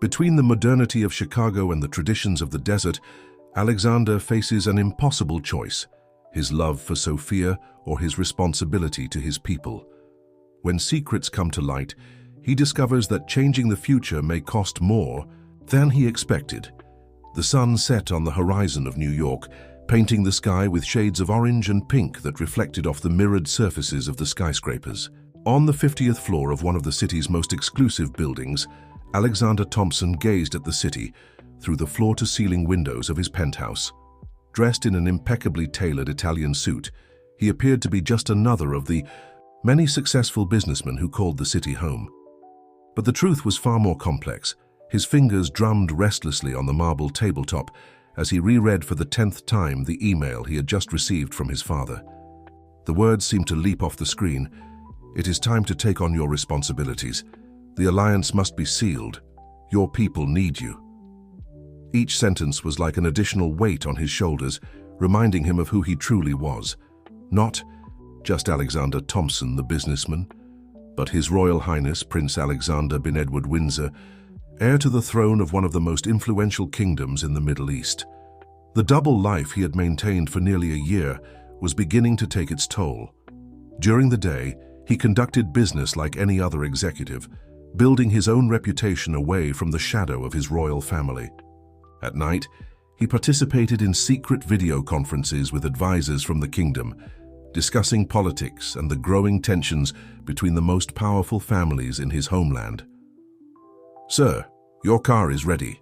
Between the modernity of Chicago and the traditions of the desert, Alexander faces an impossible choice: his love for Sophia or his responsibility to his people. When secrets come to light, he discovers that changing the future may cost more than he expected. The sun set on the horizon of New York, painting the sky with shades of orange and pink that reflected off the mirrored surfaces of the skyscrapers. On the 50th floor of one of the city's most exclusive buildings, Alexander Thompson gazed at the city through the floor-to-ceiling windows of his penthouse. Dressed in an impeccably tailored Italian suit, he appeared to be just another of the many successful businessmen who called the city home. But the truth was far more complex. His fingers drummed restlessly on the marble tabletop as he reread for the 10th time the email he had just received from his father. The words seemed to leap off the screen. "It is time to take on your responsibilities. The alliance must be sealed. Your people need you." Each sentence was like an additional weight on his shoulders, reminding him of who he truly was. Not just Alexander Thompson, the businessman, but His Royal Highness Prince Alexander bin Edward Windsor, heir to the throne of one of the most influential kingdoms in the Middle East. The double life he had maintained for nearly a year was beginning to take its toll. During the day, he conducted business like any other executive, building his own reputation away from the shadow of his royal family. At night, he participated in secret video conferences with advisors from the kingdom, discussing politics and the growing tensions between the most powerful families in his homeland. "Sir, your car is ready,"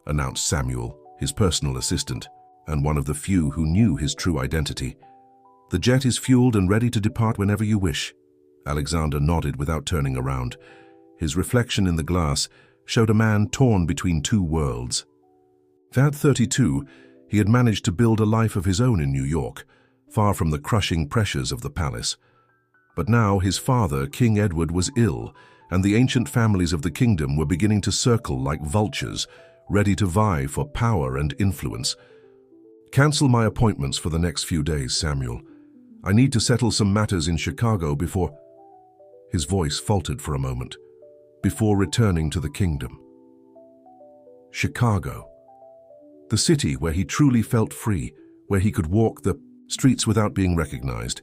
announced Samuel, his personal assistant, and one of the few who knew his true identity. "The jet is fueled and ready to depart whenever you wish." Alexander nodded without turning around. His reflection in the glass showed a man torn between two worlds. At 32, he had managed to build a life of his own in New York, far from the crushing pressures of the palace. But now his father, King Edward, was ill, and the ancient families of the kingdom were beginning to circle like vultures, ready to vie for power and influence. "Cancel my appointments for the next few days, Samuel. I need to settle some matters in Chicago before—" His voice faltered for a moment. "Before returning to the kingdom." Chicago. The city where he truly felt free, where he could walk the streets without being recognized,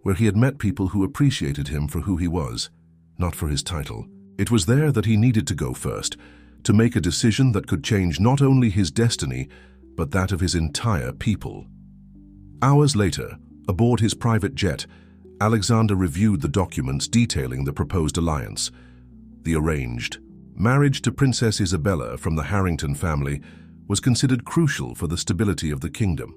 where he had met people who appreciated him for who he was, not for his title. It was there that he needed to go first, to make a decision that could change not only his destiny, but that of his entire people. Hours later, aboard his private jet, Alexander reviewed the documents detailing the proposed alliance. The arranged marriage to Princess Isabella from the Harrington family was considered crucial for the stability of the kingdom.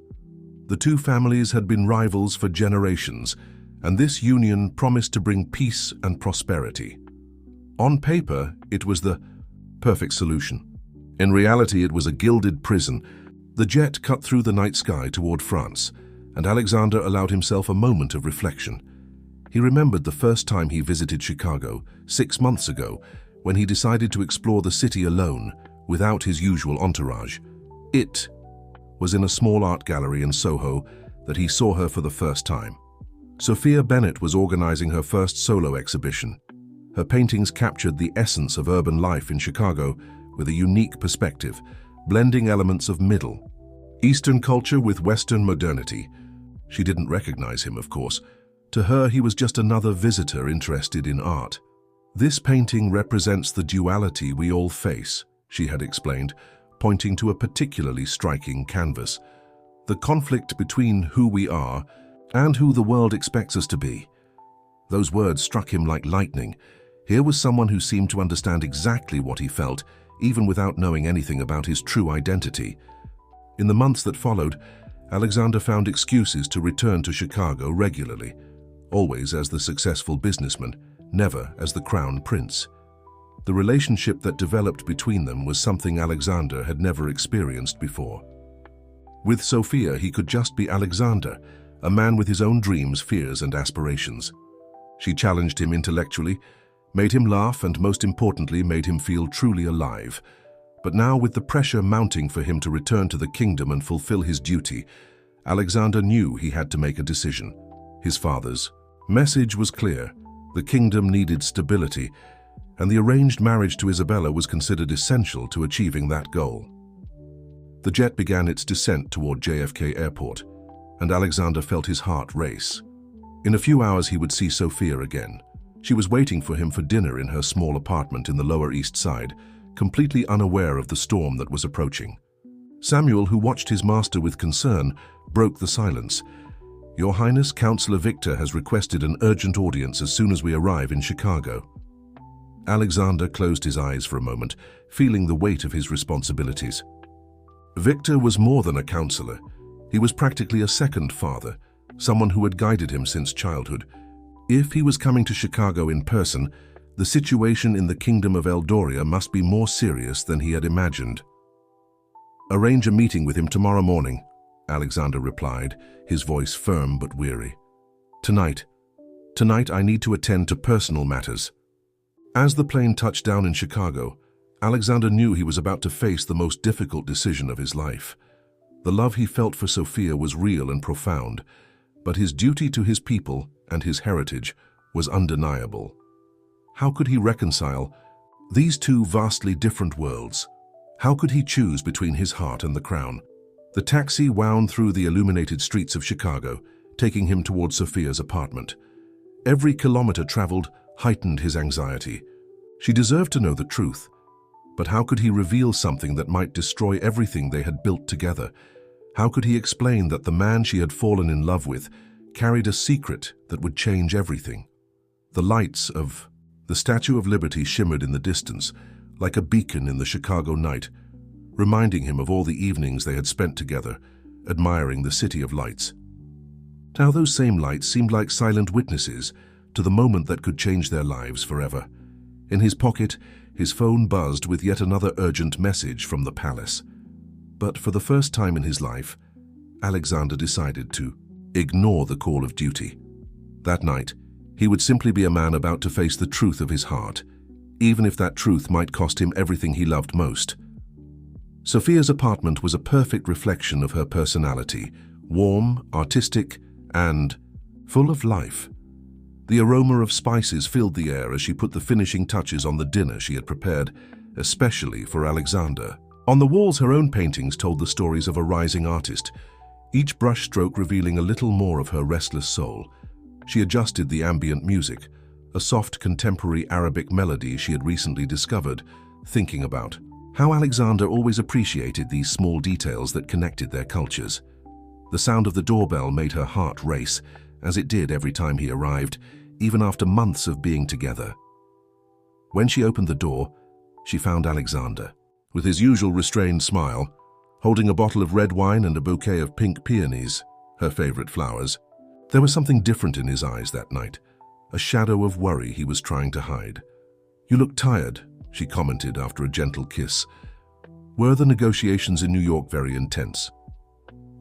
The two families had been rivals for generations, and this union promised to bring peace and prosperity. On paper, it was the perfect solution. In reality, it was a gilded prison. The jet cut through the night sky toward France, and Alexander allowed himself a moment of reflection. He remembered the first time he visited Chicago, 6 months ago, when he decided to explore the city alone, without his usual entourage. It was in a small art gallery in Soho that he saw her for the first time. Sophia Bennett was organizing her first solo exhibition. Her paintings captured the essence of urban life in Chicago with a unique perspective, blending elements of Middle Eastern culture with Western modernity. She didn't recognize him, of course. To her, he was just another visitor interested in art. "This painting represents the duality we all face," she had explained, pointing to a particularly striking canvas. "The conflict between who we are and who the world expects us to be." Those words struck him like lightning. Here was someone who seemed to understand exactly what he felt, even without knowing anything about his true identity. In the months that followed, Alexander found excuses to return to Chicago regularly, always as the successful businessman, never as the crown prince. The relationship that developed between them was something Alexander had never experienced before. With Sophia, he could just be Alexander, a man with his own dreams, fears, and aspirations. She challenged him intellectually, made him laugh, and most importantly, made him feel truly alive. But now, with the pressure mounting for him to return to the kingdom and fulfill his duty, Alexander knew he had to make a decision. His father's message was clear. The kingdom needed stability, and the arranged marriage to Isabella was considered essential to achieving that goal. The jet began its descent toward JFK Airport, and Alexander felt his heart race. In a few hours he would see Sophia again. She was waiting for him for dinner in her small apartment in the Lower East Side, completely unaware of the storm that was approaching. Samuel, who watched his master with concern, broke the silence. "Your Highness, Councillor Victor has requested an urgent audience as soon as we arrive in Chicago." Alexander closed his eyes for a moment, feeling the weight of his responsibilities. Victor was more than a counselor. He was practically a second father, someone who had guided him since childhood. If he was coming to Chicago in person, the situation in the Kingdom of Eldoria must be more serious than he had imagined. "Arrange a meeting with him tomorrow morning," Alexander replied, his voice firm but weary. Tonight I need to attend to personal matters." As the plane touched down in Chicago, Alexander knew he was about to face the most difficult decision of his life. The love he felt for Sophia was real and profound, but his duty to his people and his heritage was undeniable. How could he reconcile these two vastly different worlds? How could he choose between his heart and the crown? The taxi wound through the illuminated streets of Chicago, taking him toward Sophia's apartment. Every kilometer traveled heightened his anxiety. She deserved to know the truth, but how could he reveal something that might destroy everything they had built together? How could he explain that the man she had fallen in love with carried a secret that would change everything? The lights of the Statue of Liberty shimmered in the distance, like a beacon in the Chicago night, reminding him of all the evenings they had spent together, admiring the city of lights. Now those same lights seemed like silent witnesses to the moment that could change their lives forever. In his pocket, his phone buzzed with yet another urgent message from the palace. But for the first time in his life, Alexander decided to ignore the call of duty. That night, he would simply be a man about to face the truth of his heart, even if that truth might cost him everything he loved most. Sophia's apartment was a perfect reflection of her personality, warm, artistic, and full of life. The aroma of spices filled the air as she put the finishing touches on the dinner she had prepared, especially for Alexander. On the walls, her own paintings told the stories of a rising artist, each brushstroke revealing a little more of her restless soul. She adjusted the ambient music, a soft contemporary Arabic melody she had recently discovered, thinking about how Alexander always appreciated these small details that connected their cultures. The sound of the doorbell made her heart race, as it did every time he arrived, even after months of being together. When she opened the door, she found Alexander, with his usual restrained smile, holding a bottle of red wine and a bouquet of pink peonies, her favorite flowers. There was something different in his eyes that night, a shadow of worry he was trying to hide. "You look tired," she commented after a gentle kiss. "Were the negotiations in New York very intense?"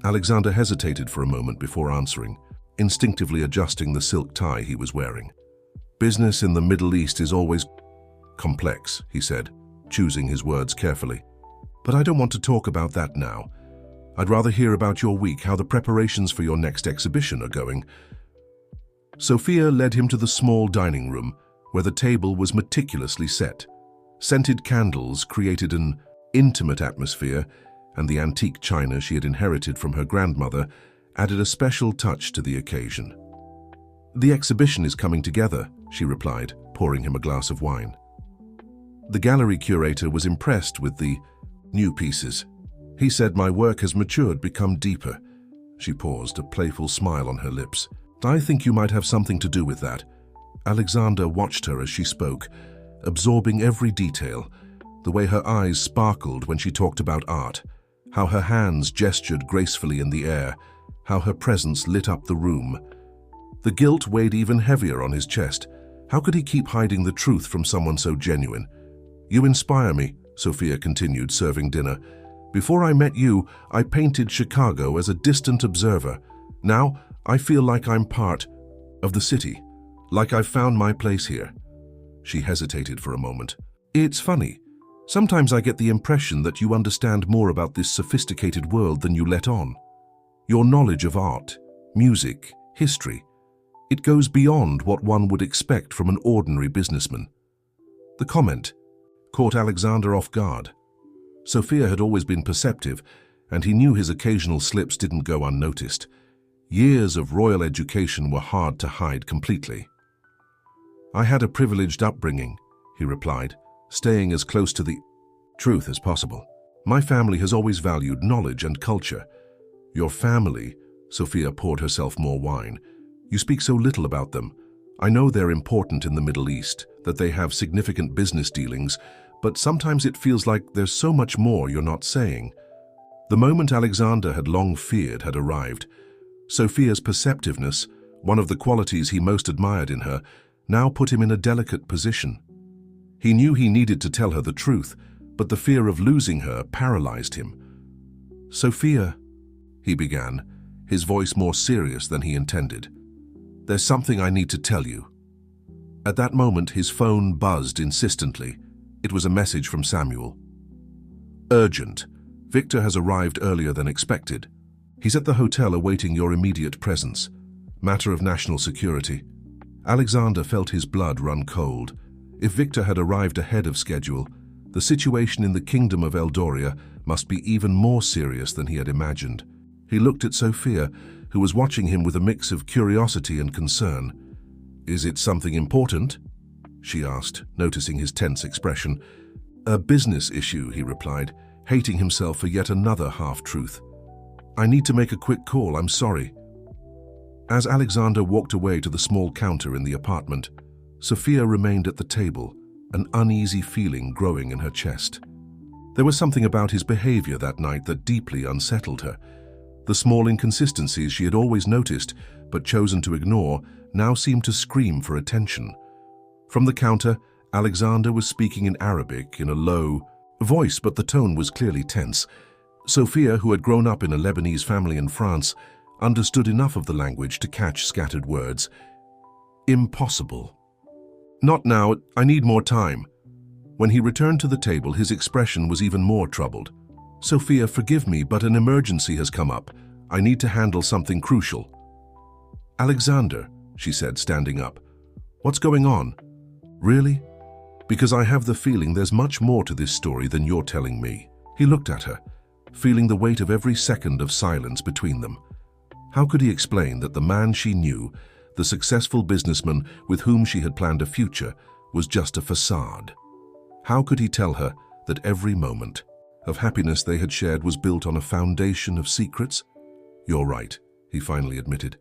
Alexander hesitated for a moment before answering, instinctively adjusting the silk tie he was wearing. "Business in the Middle East is always complex," he said, choosing his words carefully. "But I don't want to talk about that now. I'd rather hear about your week, how the preparations for your next exhibition are going." Sophia led him to the small dining room, where the table was meticulously set. Scented candles created an intimate atmosphere, and the antique china she had inherited from her grandmother added a special touch to the occasion. "The exhibition is coming together," she replied, pouring him a glass of wine. The gallery curator was impressed with the new pieces. "He said my work has matured, become deeper." She paused, a playful smile on her lips. "I think you might have something to do with that." Alexander watched her as she spoke, absorbing every detail, the way her eyes sparkled when she talked about art, how her hands gestured gracefully in the air, how her presence lit up the room. The guilt weighed even heavier on his chest. How could he keep hiding the truth from someone so genuine? "You inspire me," Sophia continued, serving dinner. "Before I met you, I painted Chicago as a distant observer. Now, I feel like I'm part of the city, like I've found my place here." She hesitated for a moment. "It's funny. Sometimes I get the impression that you understand more about this sophisticated world than you let on. Your knowledge of art, music, history, it goes beyond what one would expect from an ordinary businessman." The comment caught Alexander off guard. Sophia had always been perceptive, and he knew his occasional slips didn't go unnoticed. Years of royal education were hard to hide completely. "I had a privileged upbringing," he replied, staying as close to the truth as possible. "My family has always valued knowledge and culture." "Your family?" Sophia poured herself more wine. "You speak so little about them. I know they're important in the Middle East, that they have significant business dealings, but sometimes it feels like there's so much more you're not saying." The moment Alexander had long feared had arrived. Sophia's perceptiveness, one of the qualities he most admired in her, now put him in a delicate position. He knew he needed to tell her the truth, but the fear of losing her paralyzed him. "Sophia," he began, his voice more serious than he intended. "There's something I need to tell you." At that moment, his phone buzzed insistently. It was a message from Samuel. "Urgent. Victor has arrived earlier than expected. He's at the hotel awaiting your immediate presence. Matter of national security." Alexander felt his blood run cold. If Victor had arrived ahead of schedule, the situation in the kingdom of Eldoria must be even more serious than he had imagined. He looked at Sophia, who was watching him with a mix of curiosity and concern. "Is it something important?" she asked, noticing his tense expression. "A business issue," he replied, hating himself for yet another half-truth. "I need to make a quick call, I'm sorry." As Alexander walked away to the small counter in the apartment, Sophia remained at the table, an uneasy feeling growing in her chest. There was something about his behavior that night that deeply unsettled her. The small inconsistencies she had always noticed but chosen to ignore now seemed to scream for attention. From the counter, Alexander was speaking in Arabic in a low voice, but the tone was clearly tense. Sophia, who had grown up in a Lebanese family in France, understood enough of the language to catch scattered words. "Impossible." "Not now, I need more time." When he returned to the table, his expression was even more troubled. "Sophia, forgive me, but an emergency has come up. I need to handle something crucial." "Alexander," she said, standing up. "What's going on?" "Really? Because I have the feeling there's much more to this story than you're telling me." He looked at her, feeling the weight of every second of silence between them. How could he explain that the man she knew, the successful businessman with whom she had planned a future, was just a facade? How could he tell her that every moment of happiness they had shared was built on a foundation of secrets? "You're right," he finally admitted.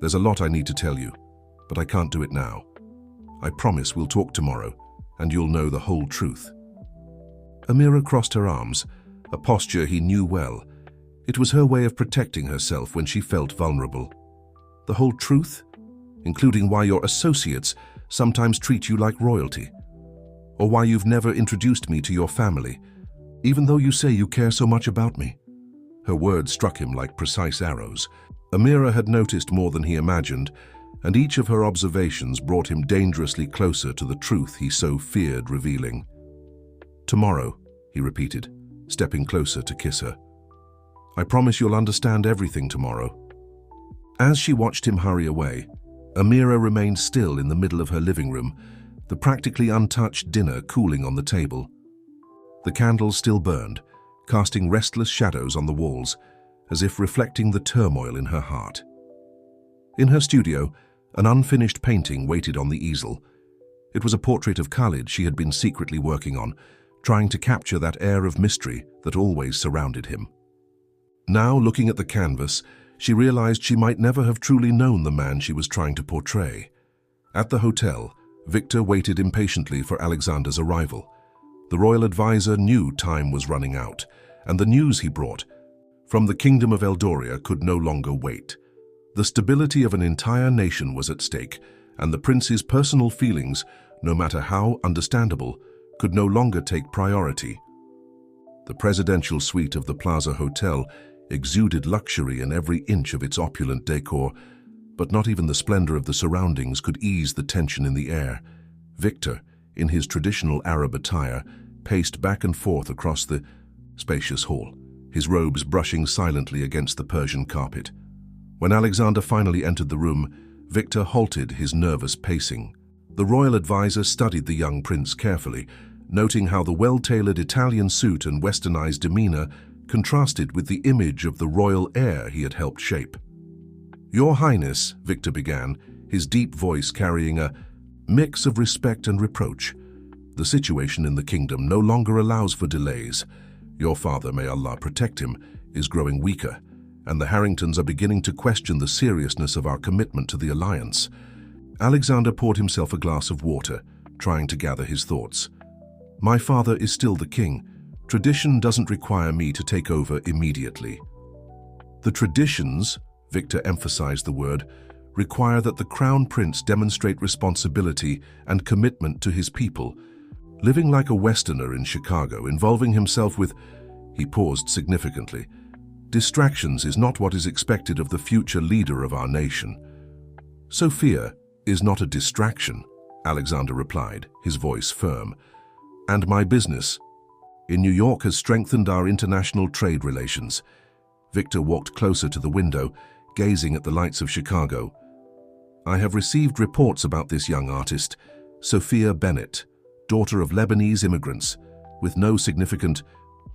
"There's a lot I need to tell you, but I can't do it now. I promise we'll talk tomorrow, and you'll know the whole truth." Amira crossed her arms, a posture he knew well. It was her way of protecting herself when she felt vulnerable. "The whole truth? Including why your associates sometimes treat you like royalty? Or why you've never introduced me to your family, even though you say you care so much about me?" Her words struck him like precise arrows. Amira had noticed more than he imagined, and each of her observations brought him dangerously closer to the truth he so feared revealing. "Tomorrow," he repeated, stepping closer to kiss her. "I promise you'll understand everything tomorrow." As she watched him hurry away, Amira remained still in the middle of her living room, the practically untouched dinner cooling on the table. The candles still burned, casting restless shadows on the walls, as if reflecting the turmoil in her heart. In her studio, an unfinished painting waited on the easel. It was a portrait of Khalid she had been secretly working on, trying to capture that air of mystery that always surrounded him. Now, looking at the canvas, she realized she might never have truly known the man she was trying to portray. At the hotel, Victor waited impatiently for Alexander's arrival. The royal advisor knew time was running out, and the news he brought from the kingdom of Eldoria could no longer wait. The stability of an entire nation was at stake, and the prince's personal feelings, no matter how understandable, could no longer take priority. The presidential suite of the Plaza Hotel exuded luxury in every inch of its opulent decor, but not even the splendor of the surroundings could ease the tension in the air. Victor, in his traditional Arab attire, paced back and forth across the spacious hall, his robes brushing silently against the Persian carpet. When Alexander finally entered the room, Victor halted his nervous pacing. The royal advisor studied the young prince carefully, noting how the well-tailored Italian suit and westernized demeanor contrasted with the image of the royal heir he had helped shape. "Your Highness," Victor began, his deep voice carrying a mix of respect and reproach, "the situation in the kingdom no longer allows for delays. Your father, may Allah protect him, is growing weaker, and the Harringtons are beginning to question the seriousness of our commitment to the alliance." Alexander poured himself a glass of water, trying to gather his thoughts. "My father is still the king. Tradition doesn't require me to take over immediately." "The traditions," Victor emphasized the word, "require that the crown prince demonstrate responsibility and commitment to his people. Living like a Westerner in Chicago, involving himself with—" He paused significantly. "Distractions is not what is expected of the future leader of our nation." "Sophia is not a distraction," Alexander replied, his voice firm. "And my business in New York has strengthened our international trade relations." Victor walked closer to the window, gazing at the lights of Chicago. "I have received reports about this young artist, Sophia Bennett, daughter of Lebanese immigrants, with no significant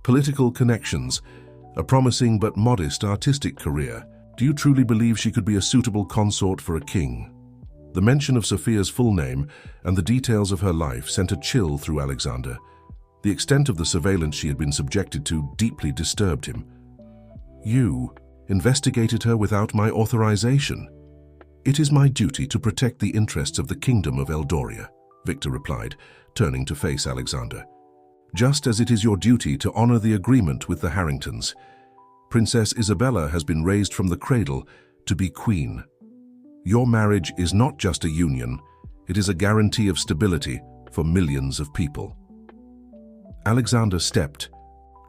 political connections, a promising but modest artistic career. Do you truly believe she could be a suitable consort for a king?" The mention of Sophia's full name and the details of her life sent a chill through Alexander. The extent of the surveillance she had been subjected to deeply disturbed him. "You investigated her without my authorization?" "It is my duty to protect the interests of the Kingdom of Eldoria," Victor replied, turning to face Alexander. "Just as it is your duty to honor the agreement with the Harringtons. Princess Isabella has been raised from the cradle to be queen. Your marriage is not just a union, it is a guarantee of stability for millions of people." Alexander stepped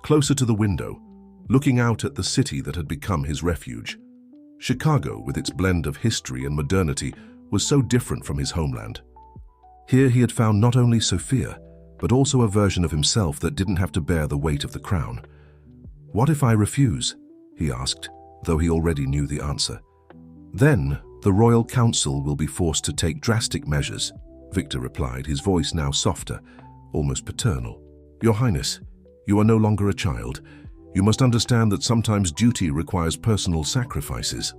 closer to the window, looking out at the city that had become his refuge. Chicago, with its blend of history and modernity, was so different from his homeland. Here he had found not only Sophia, but also a version of himself that didn't have to bear the weight of the crown. "What if I refuse?" he asked, though he already knew the answer. "Then the Royal Council will be forced to take drastic measures," Victor replied, his voice now softer, almost paternal. "Your Highness, you are no longer a child. You must understand that sometimes duty requires personal sacrifices."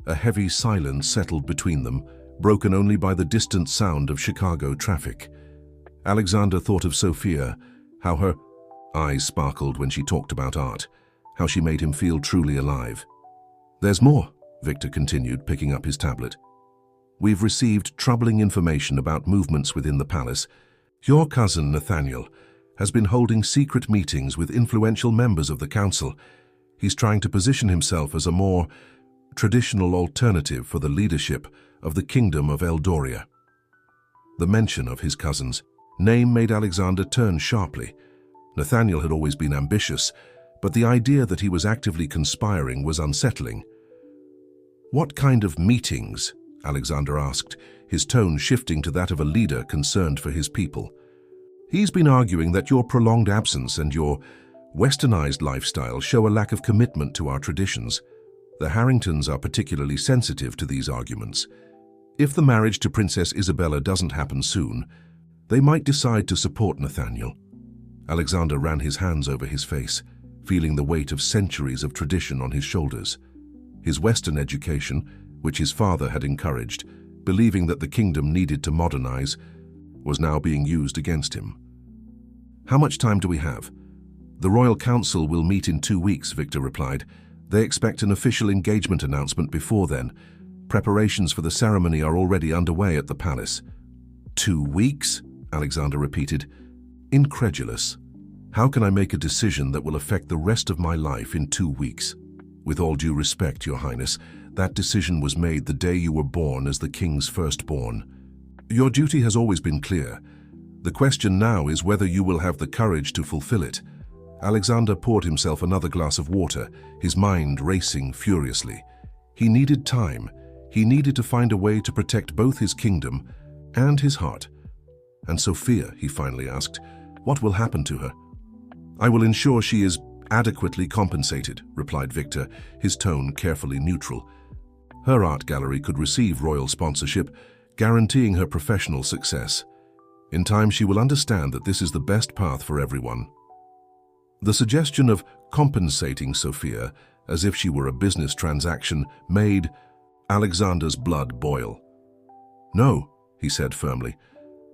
A heavy silence settled between them, broken only by the distant sound of Chicago traffic. Alexander thought of Sophia, how her eyes sparkled when she talked about art, how she made him feel truly alive. "There's more," Victor continued, picking up his tablet. "We've received troubling information about movements within the palace. Your cousin, Nathaniel, has been holding secret meetings with influential members of the council. He's trying to position himself as a more traditional alternative for the leadership of the Kingdom of Eldoria." The mention of his cousin's name made Alexander turn sharply. Nathaniel had always been ambitious, but the idea that he was actively conspiring was unsettling. "What kind of meetings?" Alexander asked, his tone shifting to that of a leader concerned for his people. "He's been arguing that your prolonged absence and your westernized lifestyle show a lack of commitment to our traditions. The Harringtons are particularly sensitive to these arguments. If the marriage to Princess Isabella doesn't happen soon, they might decide to support Nathaniel." Alexander ran his hands over his face, feeling the weight of centuries of tradition on his shoulders. His Western education, which his father had encouraged, believing that the kingdom needed to modernize, was now being used against him. "How much time do we have?" "The Royal Council will meet in 2 weeks," Victor replied. "They expect an official engagement announcement before then. Preparations for the ceremony are already underway at the palace." 2 weeks?" Alexander repeated, incredulous. "How can I make a decision that will affect the rest of my life in 2 weeks? With all due respect, Your Highness, that decision was made the day you were born as the king's firstborn. Your duty has always been clear. The question now is whether you will have the courage to fulfill it." Alexander poured himself another glass of water, his mind racing furiously. He needed time. He needed to find a way to protect both his kingdom and his heart. "And Sophia," he finally asked, "what will happen to her?" "I will ensure she is adequately compensated," replied Victor, his tone carefully neutral. "Her art gallery could receive royal sponsorship, guaranteeing her professional success. In time, she will understand that this is the best path for everyone. The suggestion of compensating Sophia as if she were a business transaction made Alexander's blood boil. "No," he said firmly.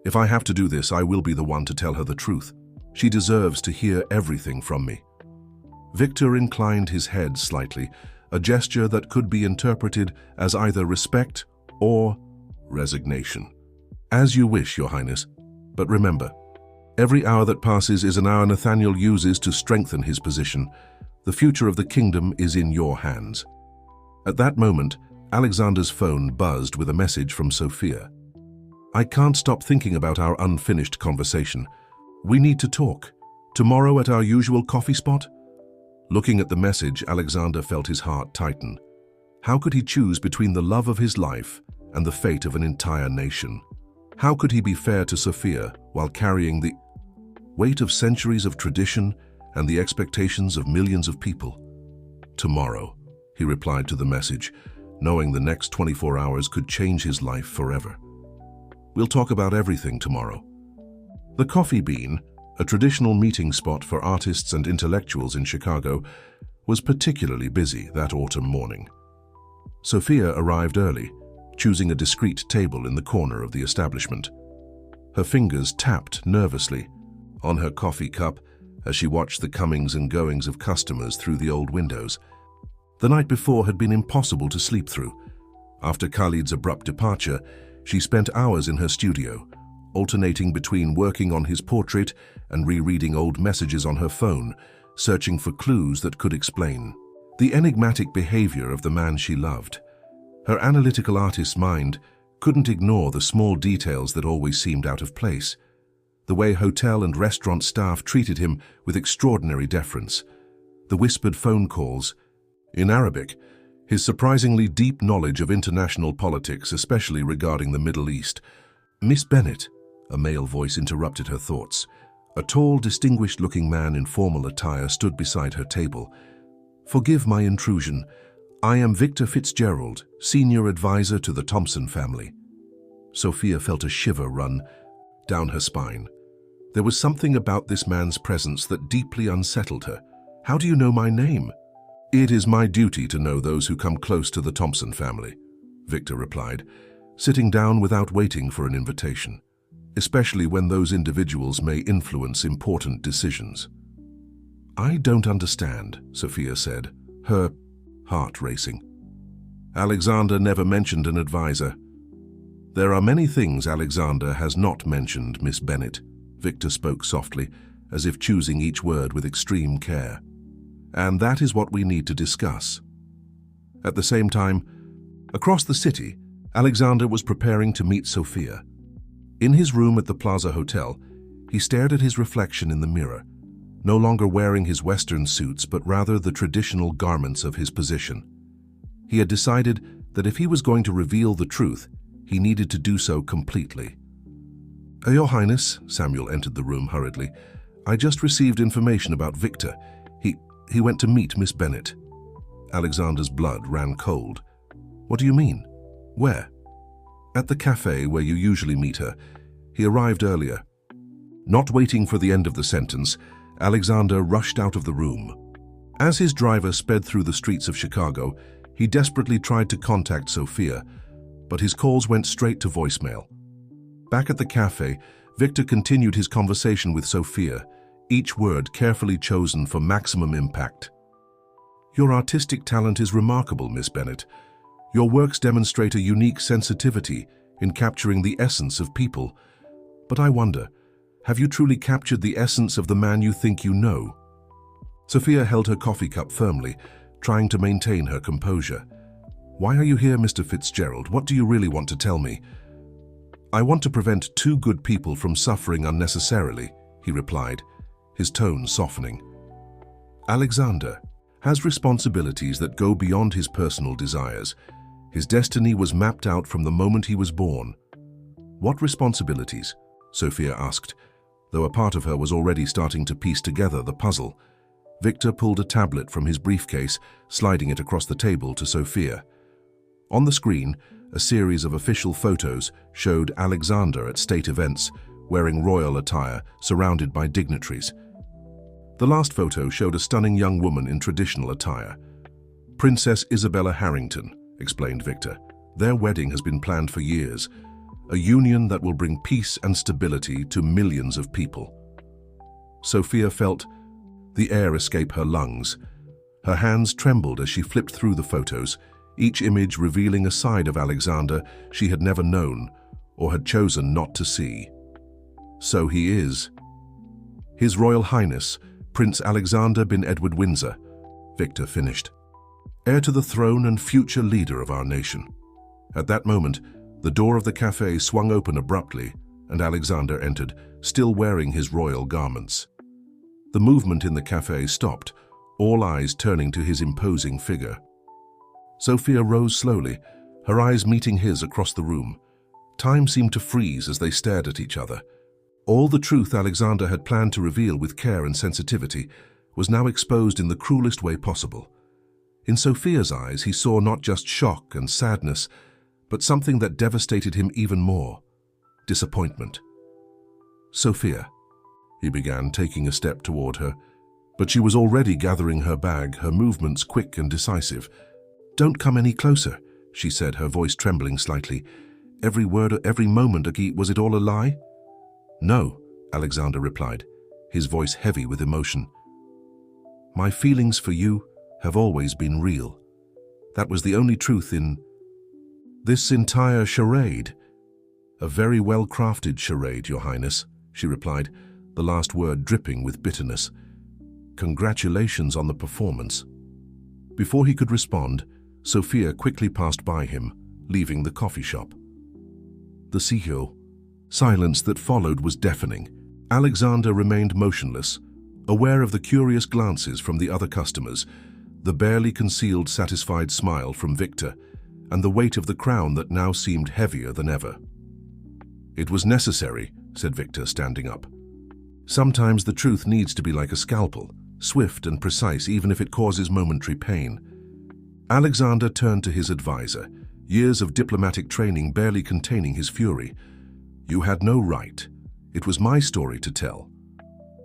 "If I have to do this, I will be the one to tell her the truth. She deserves to hear everything from me." Victor inclined his head slightly, a gesture that could be interpreted as either respect or resignation. "As you wish, Your Highness. But remember, every hour that passes is an hour Nathaniel uses to strengthen his position. The future of the kingdom is in your hands." At that moment, Alexander's phone buzzed with a message from Sophia. "I can't stop thinking about our unfinished conversation. We need to talk. Tomorrow at our usual coffee spot?" Looking at the message, Alexander felt his heart tighten. How could he choose between the love of his life and the fate of an entire nation? How could he be fair to Sophia while carrying the weight of centuries of tradition and the expectations of millions of people? "Tomorrow," he replied to the message, knowing the next 24 hours could change his life forever. "We'll talk about everything tomorrow." The Coffee Bean, a traditional meeting spot for artists and intellectuals in Chicago, was particularly busy that autumn morning. Sophia arrived early, choosing a discreet table in the corner of the establishment. Her fingers tapped nervously on her coffee cup as she watched the comings and goings of customers through the old windows. The night before had been impossible to sleep through. After Khalid's abrupt departure, she spent hours in her studio, alternating between working on his portrait and rereading old messages on her phone, searching for clues that could explain the enigmatic behavior of the man she loved. Her analytical artist's mind couldn't ignore the small details that always seemed out of place. The way hotel and restaurant staff treated him with extraordinary deference, the whispered phone calls. In Arabic, his surprisingly deep knowledge of international politics, especially regarding the Middle East. "Miss Bennet," a male voice interrupted her thoughts. A tall, distinguished-looking man in formal attire stood beside her table. "Forgive my intrusion. I am Victor Fitzgerald, senior advisor to the Thompson family." Sophia felt a shiver run down her spine. There was something about this man's presence that deeply unsettled her. "How do you know my name?" "It is my duty to know those who come close to the Thompson family," Victor replied, sitting down without waiting for an invitation, especially when those individuals may influence important decisions. "I don't understand," Sophia said, her heart racing. "Alexander never mentioned an advisor." "There are many things Alexander has not mentioned, Miss Bennet," Victor spoke softly, as if choosing each word with extreme care. "And that is what we need to discuss." At the same time, across the city, Alexander was preparing to meet Sophia. In his room at the Plaza Hotel, he stared at his reflection in the mirror, no longer wearing his Western suits but rather the traditional garments of his position. He had decided that if he was going to reveal the truth, he needed to do so completely. "Your Highness," Samuel entered the room hurriedly, "I just received information about Victor. He went to meet Miss Bennet." Alexander's blood ran cold. "What do you mean? Where?" "At the cafe where you usually meet her. He arrived earlier." Not waiting for the end of the sentence, Alexander rushed out of the room. As his driver sped through the streets of Chicago, he desperately tried to contact Sophia, but his calls went straight to voicemail. Back at the cafe, Victor continued his conversation with Sophia, each word carefully chosen for maximum impact. "Your artistic talent is remarkable, Miss Bennet. Your works demonstrate a unique sensitivity in capturing the essence of people. But I wonder, have you truly captured the essence of the man you think you know?" Sophia held her coffee cup firmly, trying to maintain her composure. "Why are you here, Mr. Fitzgerald? What do you really want to tell me?" "I want to prevent two good people from suffering unnecessarily," he replied, his tone softening. "Alexander has responsibilities that go beyond his personal desires. His destiny was mapped out from the moment he was born." "What responsibilities?" Sophia asked, though a part of her was already starting to piece together the puzzle. Victor pulled a tablet from his briefcase, sliding it across the table to Sophia. On the screen, a series of official photos showed Alexander at state events, wearing royal attire, surrounded by dignitaries. The last photo showed a stunning young woman in traditional attire. Princess Isabella Harrington, explained Victor. Their wedding has been planned for years, a union that will bring peace and stability to millions of people. Sophia felt the air escape her lungs. Her hands trembled as she flipped through the photos, each image revealing a side of Alexander she had never known or had chosen not to see. So he is His Royal Highness, Prince Alexander bin Edward Windsor, Victor finished. Heir to the throne and future leader of our nation. At that moment, the door of the cafe swung open abruptly, and Alexander entered, still wearing his royal garments. The movement in the cafe stopped, all eyes turning to his imposing figure. Sophia rose slowly, her eyes meeting his across the room. Time seemed to freeze as they stared at each other. All the truth Alexander had planned to reveal with care and sensitivity was now exposed in the cruelest way possible. In Sophia's eyes, he saw not just shock and sadness, but something that devastated him even more: disappointment. "Sophia," he began, taking a step toward her, but she was already gathering her bag, her movements quick and decisive. "Don't come any closer," she said, her voice trembling slightly. "Every word, every moment, was it all a lie?" "No," Alexander replied, his voice heavy with emotion. "My feelings for you have always been real. That was the only truth in this entire charade." "A very well-crafted charade, Your Highness," she replied, the last word dripping with bitterness. "Congratulations on the performance." Before he could respond, Sophia quickly passed by him, leaving the coffee shop. The silence that followed was deafening. Alexander remained motionless, aware of the curious glances from the other customers, the barely concealed satisfied smile from Victor, and the weight of the crown that now seemed heavier than ever. "It was necessary," said Victor, standing up. "Sometimes the truth needs to be like a scalpel, swift and precise even if it causes momentary pain." Alexander turned to his advisor, years of diplomatic training barely containing his fury. "You had no right. It was my story to tell."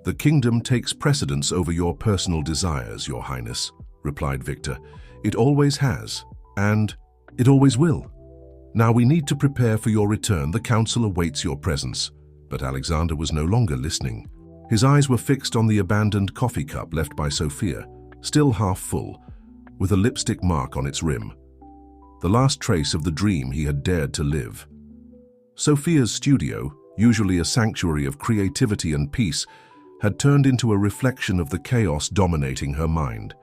"The kingdom takes precedence over your personal desires, Your Highness," replied Victor. "It always has, and it always will. Now we need to prepare for your return. The council awaits your presence." But Alexander was no longer listening. His eyes were fixed on the abandoned coffee cup left by Sophia, still half full, with a lipstick mark on its rim. The last trace of the dream he had dared to live. Sophia's studio, usually a sanctuary of creativity and peace, had turned into a reflection of the chaos dominating her mind.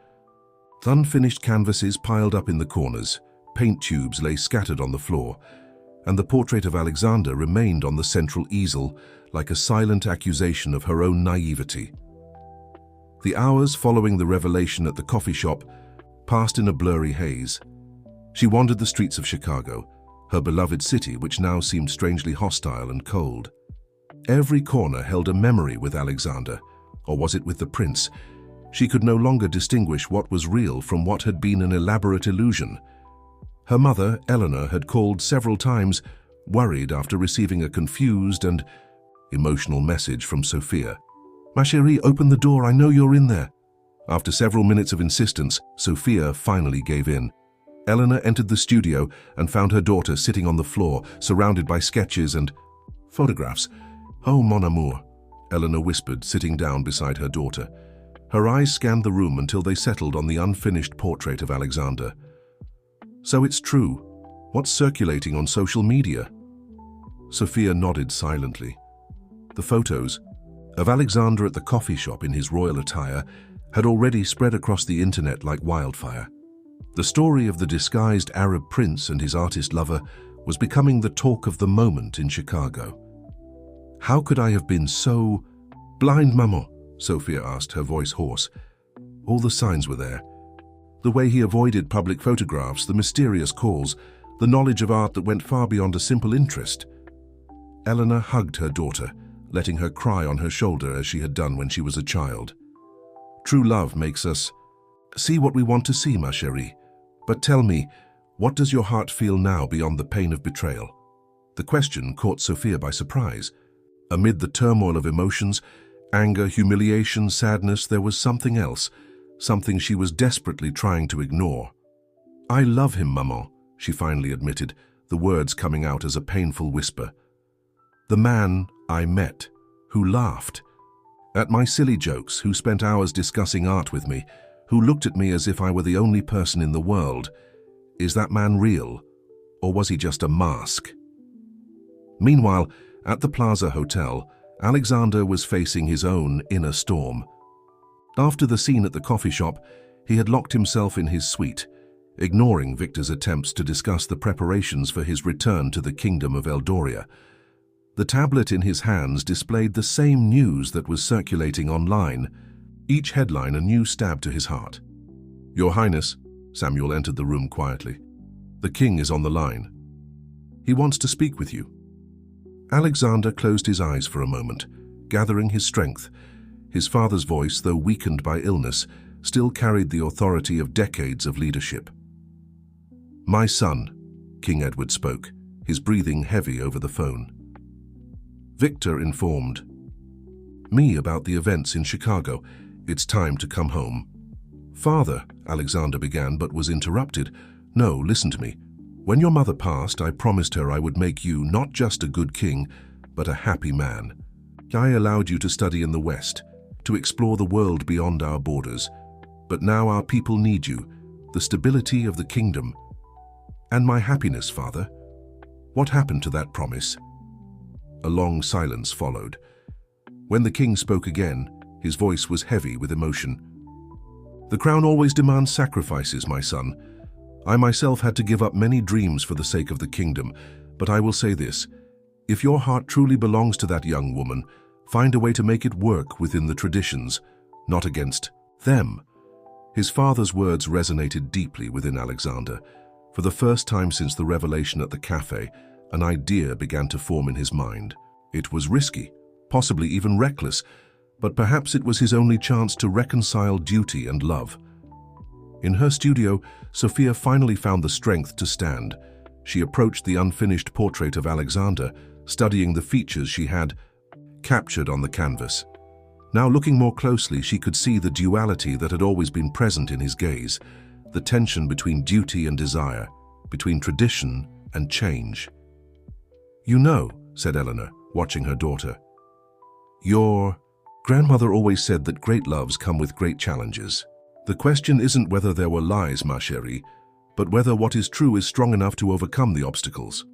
Unfinished canvases piled up in the corners, paint tubes lay scattered on the floor, and the portrait of Alexander remained on the central easel like a silent accusation of her own naivety. The hours following the revelation at the coffee shop passed in a blurry haze. She wandered the streets of Chicago, her beloved city which now seemed strangely hostile and cold. Every corner held a memory with Alexander, or was it with the prince? She could no longer distinguish what was real from what had been an elaborate illusion. Her mother, Eleanor, had called several times, worried after receiving a confused and emotional message from Sophia. "Ma chérie, open the door, I know you're in there." After several minutes of insistence, Sophia finally gave in. Eleanor entered the studio and found her daughter sitting on the floor, surrounded by sketches and photographs. "Oh, mon amour," Eleanor whispered, sitting down beside her daughter. Her eyes scanned the room until they settled on the unfinished portrait of Alexander. "So it's true. What's circulating on social media?" Sophia nodded silently. The photos of Alexander at the coffee shop in his royal attire had already spread across the internet like wildfire. The story of the disguised Arab prince and his artist lover was becoming the talk of the moment in Chicago. "How could I have been so blind, maman?" Sophia asked, her voice hoarse. All the signs were there. The way he avoided public photographs, the mysterious calls, the knowledge of art that went far beyond a simple interest. Eleanor hugged her daughter, letting her cry on her shoulder as she had done when she was a child. "True love makes us see what we want to see, ma chérie. But tell me, What does your heart feel now beyond the pain of betrayal? The question caught Sophia by surprise. Amid the turmoil of emotions, anger, humiliation, sadness, there was something else, something she was desperately trying to ignore. "I love him, maman," she finally admitted, the words coming out as a painful whisper. "The man I met, who laughed at my silly jokes, who spent hours discussing art with me, who looked at me as if I were the only person in the world. Is that man real, or was he just a mask?" Meanwhile, at the Plaza Hotel, Alexander was facing his own inner storm. After the scene at the coffee shop, he had locked himself in his suite, ignoring Victor's attempts to discuss the preparations for his return to the Kingdom of Eldoria. The tablet in his hands displayed the same news that was circulating online, each headline a new stab to his heart. "Your Highness," Samuel entered the room quietly. "The king is on the line. He wants to speak with you." Alexander closed his eyes for a moment, gathering his strength. His father's voice, though weakened by illness, still carried the authority of decades of leadership. "My son," King Edward spoke, his breathing heavy over the phone. Victor informed me about the events in Chicago. It's time to come home. "Father," Alexander began, but was interrupted. "No, listen to me. When your mother passed, I promised her I would make you not just a good king, but a happy man. I allowed you to study in the West, to explore the world beyond our borders. But now our people need you, the stability of the kingdom. And my happiness, father. What happened to that promise?" A long silence followed. When the king spoke again, his voice was heavy with emotion. "The crown always demands sacrifices, my son. I myself had to give up many dreams for the sake of the kingdom, but I will say this. If your heart truly belongs to that young woman, find a way to make it work within the traditions, not against them." His father's words resonated deeply within Alexander. For the first time since the revelation at the cafe, an idea began to form in his mind. It was risky, possibly even reckless, but perhaps it was his only chance to reconcile duty and love. In her studio, Sophia finally found the strength to stand. She approached the unfinished portrait of Alexander, studying the features she had captured on the canvas. Now looking more closely, she could see the duality that had always been present in his gaze, the tension between duty and desire, between tradition and change. "You know," said Eleanor, watching her daughter, "your grandmother always said that great loves come with great challenges. The question isn't whether there were lies, ma chérie, but whether what is true is strong enough to overcome the obstacles."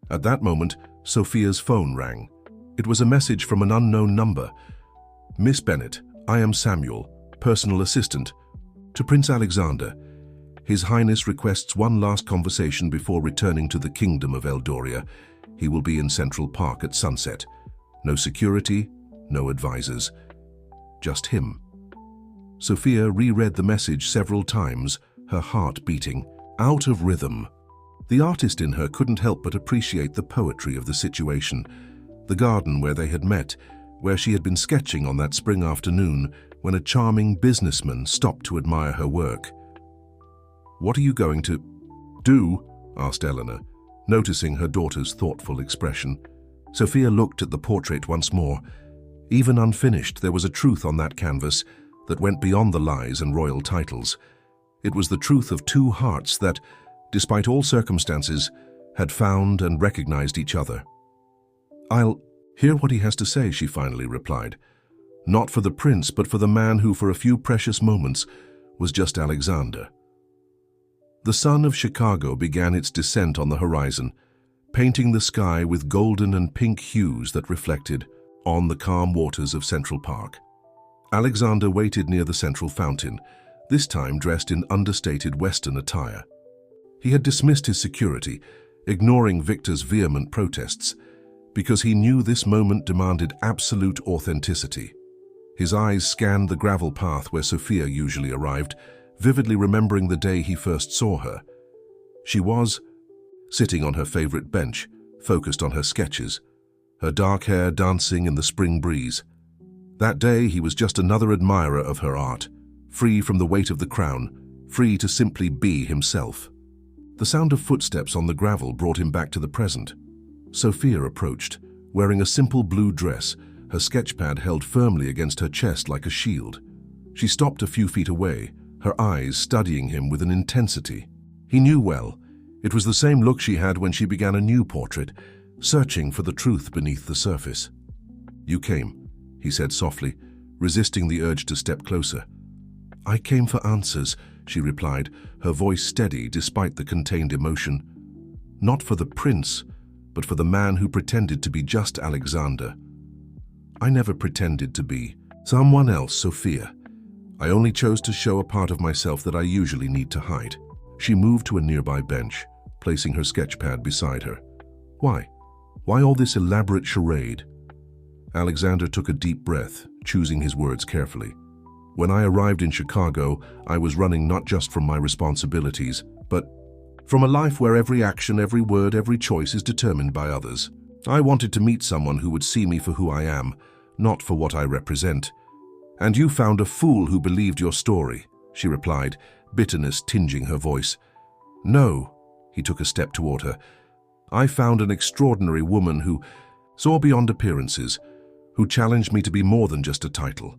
At that moment, Sophia's phone rang. It was a message from an unknown number. "Miss Bennet, I am Samuel, personal assistant to Prince Alexander. His Highness requests one last conversation before returning to the Kingdom of Eldoria. He will be in Central Park at sunset. No security, no advisors. Just him." Sophia reread the message several times, her heart beating, out of rhythm. The artist in her couldn't help but appreciate the poetry of the situation. The garden where they had met, where she had been sketching on that spring afternoon when a charming businessman stopped to admire her work. "What are you going to do?" asked Eleanor, noticing her daughter's thoughtful expression. Sophia looked at the portrait once more. Even unfinished, there was a truth on that canvas that went beyond the lies and royal titles. It was the truth of two hearts that, despite all circumstances, had found and recognized each other. "I'll hear what he has to say," she finally replied. Not for the prince, but for the man who for a few precious moments was just Alexander. The sun of Chicago began its descent on the horizon, painting the sky with golden and pink hues that reflected on the calm waters of Central Park. Alexander waited near the central fountain, this time dressed in understated Western attire. He had dismissed his security, ignoring Victor's vehement protests, because he knew this moment demanded absolute authenticity. His eyes scanned the gravel path where Sophia usually arrived, vividly remembering the day he first saw her. She was sitting on her favorite bench, focused on her sketches, her dark hair dancing in the spring breeze. That day he was just another admirer of her art, free from the weight of the crown, free to simply be himself. The sound of footsteps on the gravel brought him back to the present. Sophia approached, wearing a simple blue dress, her sketchpad held firmly against her chest like a shield. She stopped a few feet away, her eyes studying him with an intensity he knew well. It was the same look she had when she began a new portrait, searching for the truth beneath the surface. "You came," he said softly, resisting the urge to step closer. "I came for answers," she replied, her voice steady despite the contained emotion. "Not for the prince, but for the man who pretended to be just Alexander. I never pretended to be someone else, Sophia. I only chose to show a part of myself that I usually need to hide." She moved to a nearby bench, placing her sketchpad beside her. "Why? Why all this elaborate charade?" Alexander took a deep breath, choosing his words carefully. "When I arrived in Chicago, I was running not just from my responsibilities, but from a life where every action, every word, every choice is determined by others. I wanted to meet someone who would see me for who I am, not for what I represent. And you found a fool who believed your story," she replied, bitterness tinging her voice. "No," he took a step toward her. "I found an extraordinary woman who saw beyond appearances, who challenged me to be more than just a title.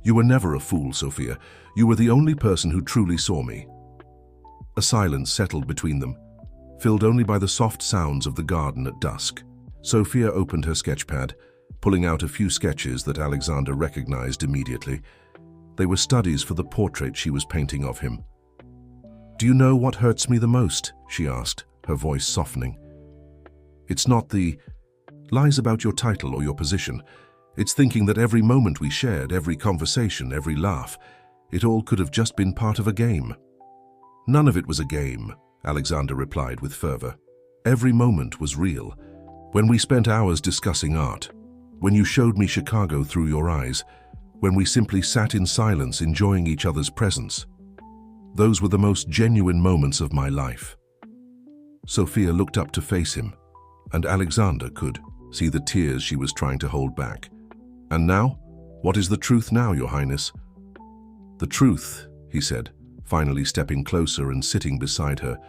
You were never a fool, Sophia. You were the only person who truly saw me." A silence settled between them, filled only by the soft sounds of the garden at dusk. Sophia opened her sketchpad, pulling out a few sketches that Alexander recognized immediately. They were studies for the portrait she was painting of him. "Do you know what hurts me the most?" she asked, her voice softening. "It's not the lies about your title or your position. It's thinking that every moment we shared, every conversation, every laugh, it all could have just been part of a game." "None of it was a game," Alexander replied with fervor. "Every moment was real. When we spent hours discussing art, when you showed me Chicago through your eyes, when we simply sat in silence enjoying each other's presence. Those were the most genuine moments of my life." Sophia looked up to face him, and Alexander could see the tears she was trying to hold back. "And now? What is the truth now, Your Highness?" "The truth," he said, finally stepping closer and sitting beside her,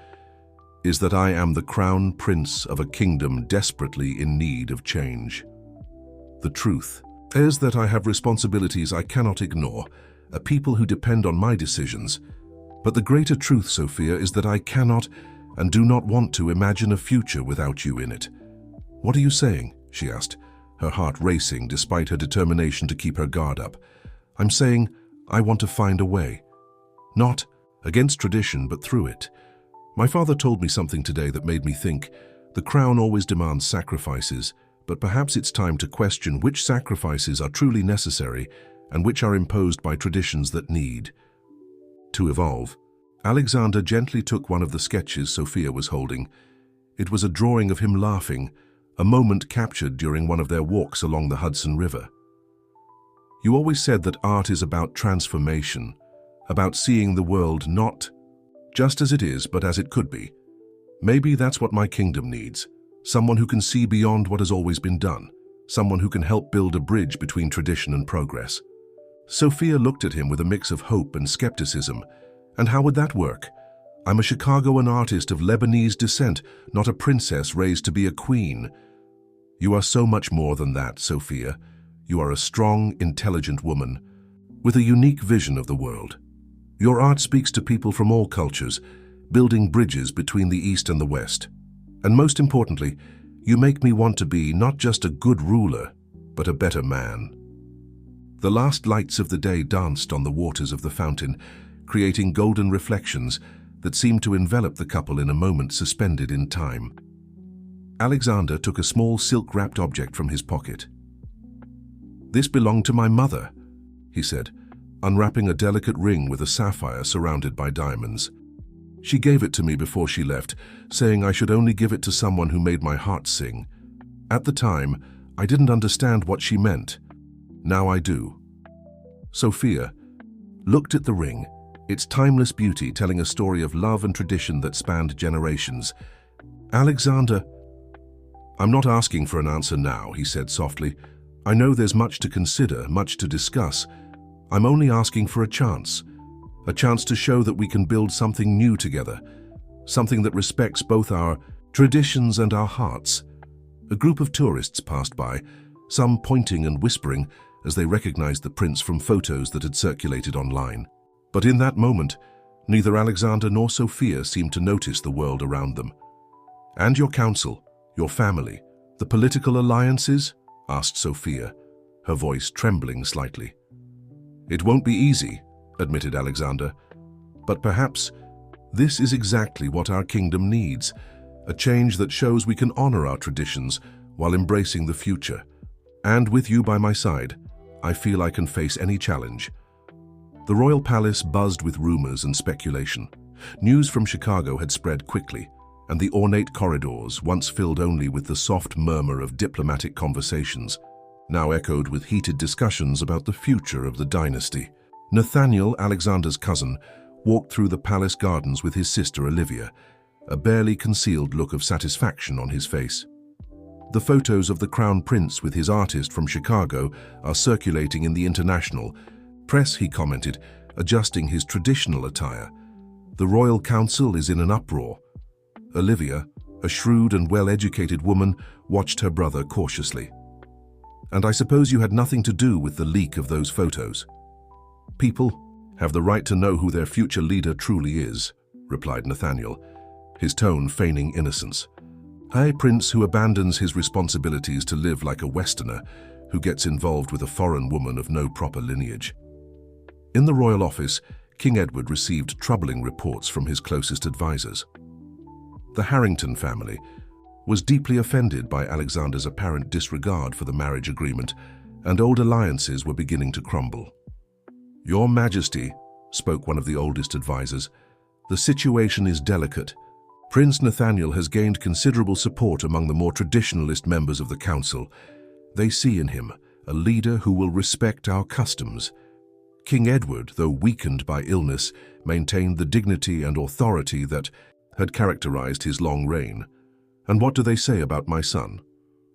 "is that I am the crown prince of a kingdom desperately in need of change. The truth is that I have responsibilities I cannot ignore, a people who depend on my decisions. But the greater truth, Sophia, is that I cannot and do not want to imagine a future without you in it." "What are you saying?" she asked, her heart racing despite her determination to keep her guard up. "I'm saying I want to find a way. Not against tradition, but through it. My father told me something today that made me think. The crown always demands sacrifices, but perhaps it's time to question which sacrifices are truly necessary and which are imposed by traditions that need to evolve." Alexander gently took one of the sketches Sophia was holding. It was a drawing of him laughing, a moment captured during one of their walks along the Hudson River. "You always said that art is about transformation, about seeing the world not just as it is, but as it could be. Maybe that's what my kingdom needs. Someone who can see beyond what has always been done. Someone who can help build a bridge between tradition and progress." Sophia looked at him with a mix of hope and skepticism. "And how would that work? I'm a Chicagoan artist of Lebanese descent, not a princess raised to be a queen." "You are so much more than that, Sophia. You are a strong, intelligent woman with a unique vision of the world. Your art speaks to people from all cultures, building bridges between the East and the West. And most importantly, you make me want to be not just a good ruler, but a better man." The last lights of the day danced on the waters of the fountain, creating golden reflections that seemed to envelop the couple in a moment suspended in time. Alexander took a small silk-wrapped object from his pocket. "This belonged to my mother," he said, unwrapping a delicate ring with a sapphire surrounded by diamonds. "She gave it to me before she left, saying I should only give it to someone who made my heart sing. At the time, I didn't understand what she meant. Now I do." Sophia looked at the ring, its timeless beauty telling a story of love and tradition that spanned generations. "Alexander, I'm not asking for an answer now," he said softly. "I know there's much to consider, much to discuss. I'm only asking for a chance to show that we can build something new together, something that respects both our traditions and our hearts. A group of tourists passed by, some pointing and whispering as they recognized the prince from photos that had circulated online. But in that moment, neither Alexander nor Sophia seemed to notice the world around them. "And your council, your family, the political alliances?" asked Sophia, her voice trembling slightly. "It won't be easy," admitted Alexander, "but perhaps this is exactly what our kingdom needs, a change that shows we can honor our traditions while embracing the future. And with you by my side, I feel I can face any challenge." The royal palace buzzed with rumors and speculation. News from Chicago had spread quickly, and the ornate corridors, once filled only with the soft murmur of diplomatic conversations, now echoed with heated discussions about the future of the dynasty. Nathaniel, Alexander's cousin, walked through the palace gardens with his sister Olivia, a barely concealed look of satisfaction on his face. The photos of the Crown Prince with his artist from Chicago are circulating in the international press, he commented, adjusting his traditional attire. The royal council is in an uproar. Olivia, a shrewd and well-educated woman, watched her brother cautiously. "And I suppose you had nothing to do with the leak of those photos?" "People have the right to know who their future leader truly is," replied Nathaniel, his tone feigning innocence. "A prince who abandons his responsibilities to live like a Westerner, who gets involved with a foreign woman of no proper lineage." In the royal office, King Edward received troubling reports from his closest advisors. The Harrington family was deeply offended by Alexander's apparent disregard for the marriage agreement, and old alliances were beginning to crumble. "Your Majesty," spoke one of the oldest advisors, "the situation is delicate. Prince Nathaniel has gained considerable support among the more traditionalist members of the council. They see in him a leader who will respect our customs. King Edward, though weakened by illness, maintained the dignity and authority that had characterized his long reign. And what do they say about my son?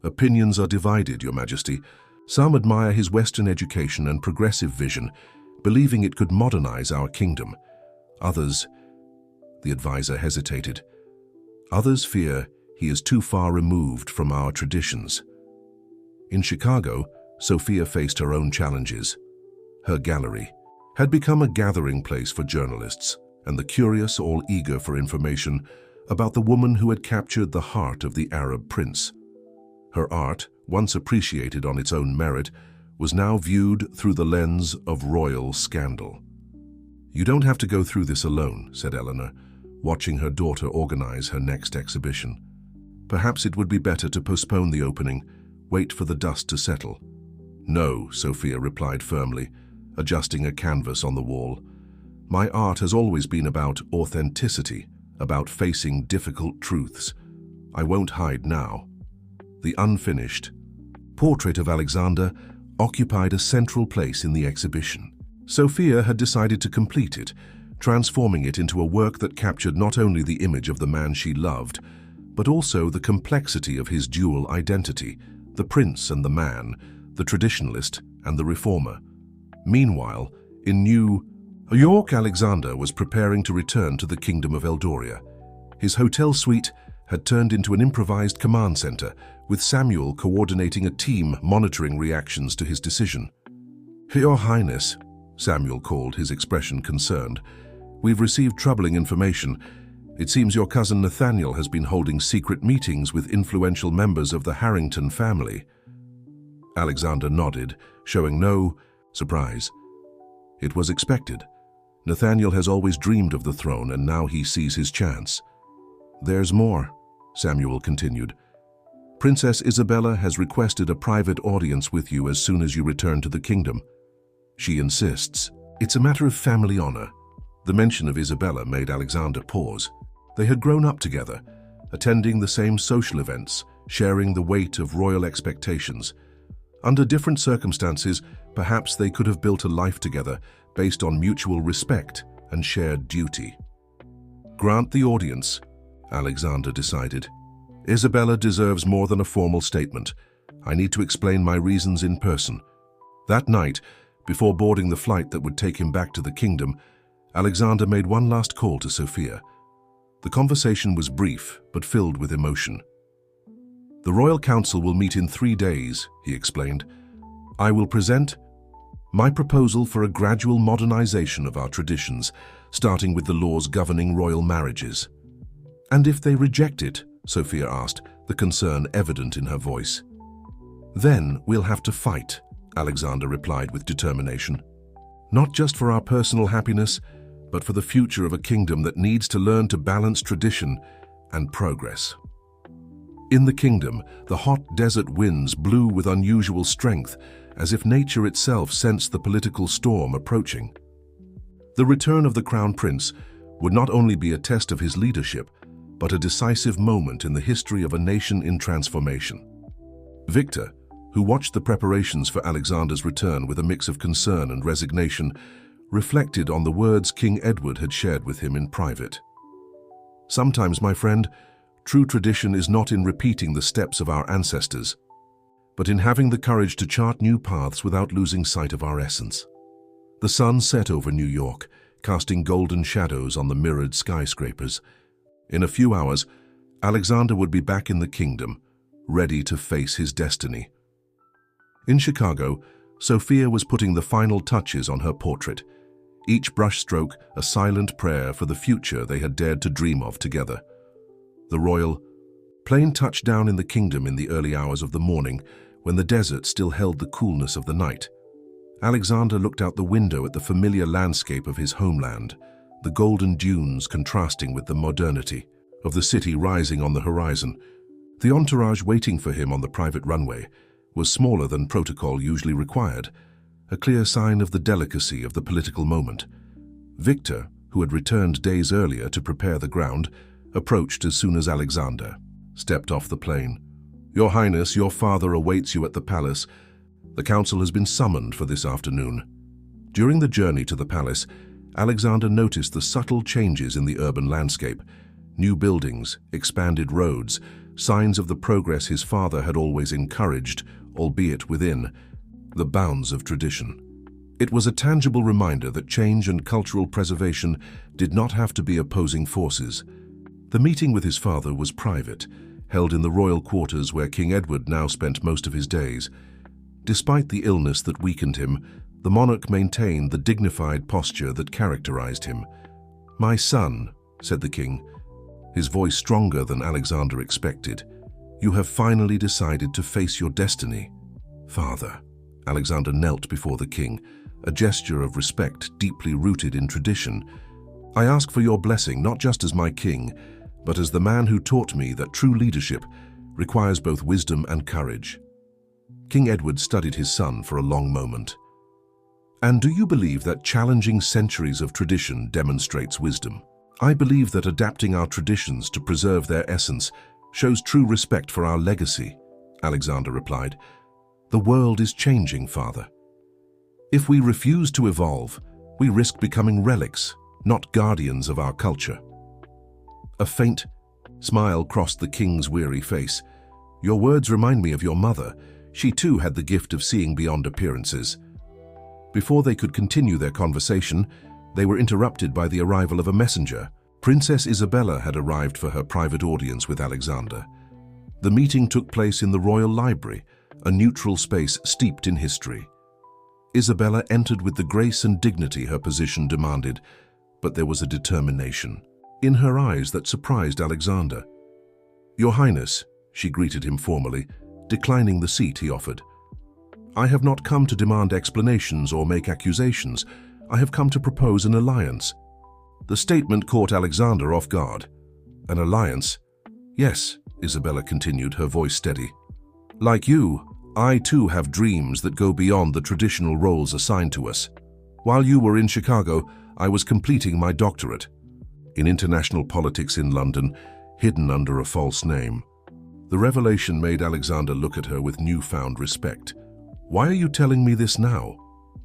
Opinions are divided, Your Majesty. Some admire his Western education and progressive vision, believing it could modernize our kingdom. Others," the advisor hesitated, "others fear he is too far removed from our traditions." In Chicago, Sophia faced her own challenges. Her gallery had become a gathering place for journalists and the curious, all eager for information about the woman who had captured the heart of the Arab prince. Her art, once appreciated on its own merit, was now viewed through the lens of royal scandal. "You don't have to go through this alone," said Eleanor, watching her daughter organize her next exhibition. "Perhaps it would be better to postpone the opening, wait for the dust to settle." "No," Sophia replied firmly, adjusting a canvas on the wall. "My art has always been about authenticity, about facing difficult truths. I won't hide now." The unfinished portrait of Alexander occupied a central place in the exhibition. Sophia had decided to complete it, transforming it into a work that captured not only the image of the man she loved, but also the complexity of his dual identity, the prince and the man, the traditionalist and the reformer. Meanwhile, in New York, Alexander was preparing to return to the Kingdom of Eldoria. His hotel suite had turned into an improvised command center, with Samuel coordinating a team monitoring reactions to his decision. "Your Highness," Samuel called, his expression concerned, "we've received troubling information. It seems your cousin Nathaniel has been holding secret meetings with influential members of the Harrington family." Alexander nodded, showing no surprise. It was expected. Nathaniel has always dreamed of the throne, and now he sees his chance. "There's more," Samuel continued. "Princess Isabella has requested a private audience with you as soon as you return to the kingdom. She insists. It's a matter of family honor." The mention of Isabella made Alexander pause. They had grown up together, attending the same social events, sharing the weight of royal expectations. Under different circumstances, perhaps they could have built a life together based on mutual respect and shared duty. "Grant the audience," Alexander decided. "Isabella deserves more than a formal statement. I need to explain my reasons in person." That night, before boarding the flight that would take him back to the kingdom, Alexander made one last call to Sophia. The conversation was brief, but filled with emotion. "The Royal Council will meet in 3 days," he explained. "I will present my proposal for a gradual modernization of our traditions, starting with the laws governing royal marriages." "And if they reject it?" Sophia asked, the concern evident in her voice. "Then we'll have to fight," Alexander replied with determination. "Not just for our personal happiness, but for the future of a kingdom that needs to learn to balance tradition and progress." In the kingdom, the hot desert winds blew with unusual strength, as if nature itself sensed the political storm approaching. The return of the Crown Prince would not only be a test of his leadership, but a decisive moment in the history of a nation in transformation. Victor, who watched the preparations for Alexander's return with a mix of concern and resignation, reflected on the words King Edward had shared with him in private. "Sometimes, my friend, true tradition is not in repeating the steps of our ancestors, but in having the courage to chart new paths without losing sight of our essence." The sun set over New York, casting golden shadows on the mirrored skyscrapers. In a few hours, Alexander would be back in the kingdom, ready to face his destiny. In Chicago, Sophia was putting the final touches on her portrait, each brushstroke a silent prayer for the future they had dared to dream of together. The royal plane touched down in the kingdom in the early hours of the morning, when the desert still held the coolness of the night. Alexander looked out the window at the familiar landscape of his homeland, the golden dunes contrasting with the modernity of the city rising on the horizon. The entourage waiting for him on the private runway was smaller than protocol usually required, a clear sign of the delicacy of the political moment. Victor, who had returned days earlier to prepare the ground, approached as soon as Alexander stepped off the plane. "Your Highness, your father awaits you at the palace. The council has been summoned for this afternoon." During the journey to the palace, Alexander noticed the subtle changes in the urban landscape: new buildings, expanded roads, signs of the progress his father had always encouraged, albeit within the bounds of tradition. It was a tangible reminder that change and cultural preservation did not have to be opposing forces. The meeting with his father was private, held in the royal quarters where King Edward now spent most of his days. Despite the illness that weakened him, the monarch maintained the dignified posture that characterized him. "My son," said the king, his voice stronger than Alexander expected, "you have finally decided to face your destiny." "Father." Alexander knelt before the king, a gesture of respect deeply rooted in tradition. "I ask for your blessing, not just as my king, but as the man who taught me that true leadership requires both wisdom and courage." King Edward studied his son for a long moment. "And do you believe that challenging centuries of tradition demonstrates wisdom?" "I believe that adapting our traditions to preserve their essence shows true respect for our legacy," Alexander replied. "The world is changing, father. If we refuse to evolve, we risk becoming relics, not guardians of our culture." A faint smile crossed the king's weary face. "Your words remind me of your mother. She too had the gift of seeing beyond appearances." Before they could continue their conversation, they were interrupted by the arrival of a messenger. Princess Isabella had arrived for her private audience with Alexander. The meeting took place in the Royal Library, a neutral space steeped in history. Isabella entered with the grace and dignity her position demanded, but there was a determination in her eyes that surprised Alexander. "Your Highness," she greeted him formally, declining the seat he offered. "I have not come to demand explanations or make accusations. I have come to propose an alliance." The statement caught Alexander off guard. "An alliance?" "Yes," Isabella continued, her voice steady. "Like you, I too have dreams that go beyond the traditional roles assigned to us. While you were in Chicago, I was completing my doctorate in international politics in London, hidden under a false name." The revelation made Alexander look at her with newfound respect. "Why are you telling me this now?"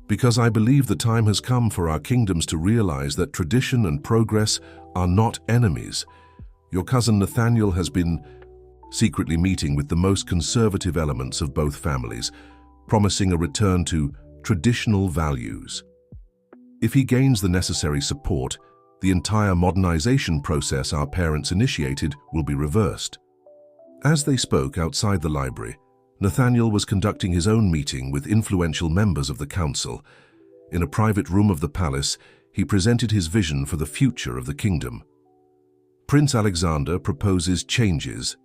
"Because I believe the time has come for our kingdoms to realize that tradition and progress are not enemies. Your cousin Nathaniel has been secretly meeting with the most conservative elements of both families, promising a return to traditional values. If he gains the necessary support, The entire modernization process our parents initiated will be reversed. As they spoke outside the library, Nathaniel was conducting his own meeting with influential members of the council. In a private room of the palace, he presented his vision for the future of the kingdom. Prince Alexander proposes changes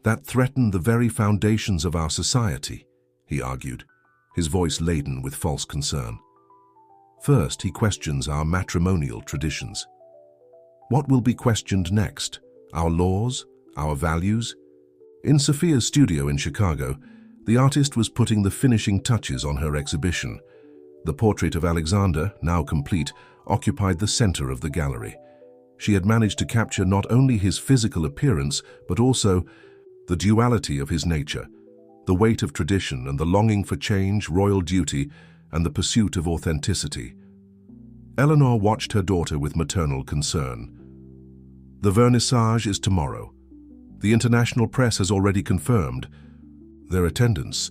that threaten the very foundations of our society, he argued, his voice laden with false concern. First, he questions our matrimonial traditions. What will be questioned next? Our laws? Our values? In Sophia's studio in Chicago, the artist was putting the finishing touches on her exhibition. The portrait of Alexander, now complete, occupied the center of the gallery. She had managed to capture not only his physical appearance, but also the duality of his nature, the weight of tradition and the longing for change, royal duty, and the pursuit of authenticity. Eleanor watched her daughter with maternal concern. The vernissage is tomorrow. The international press has already confirmed their attendance.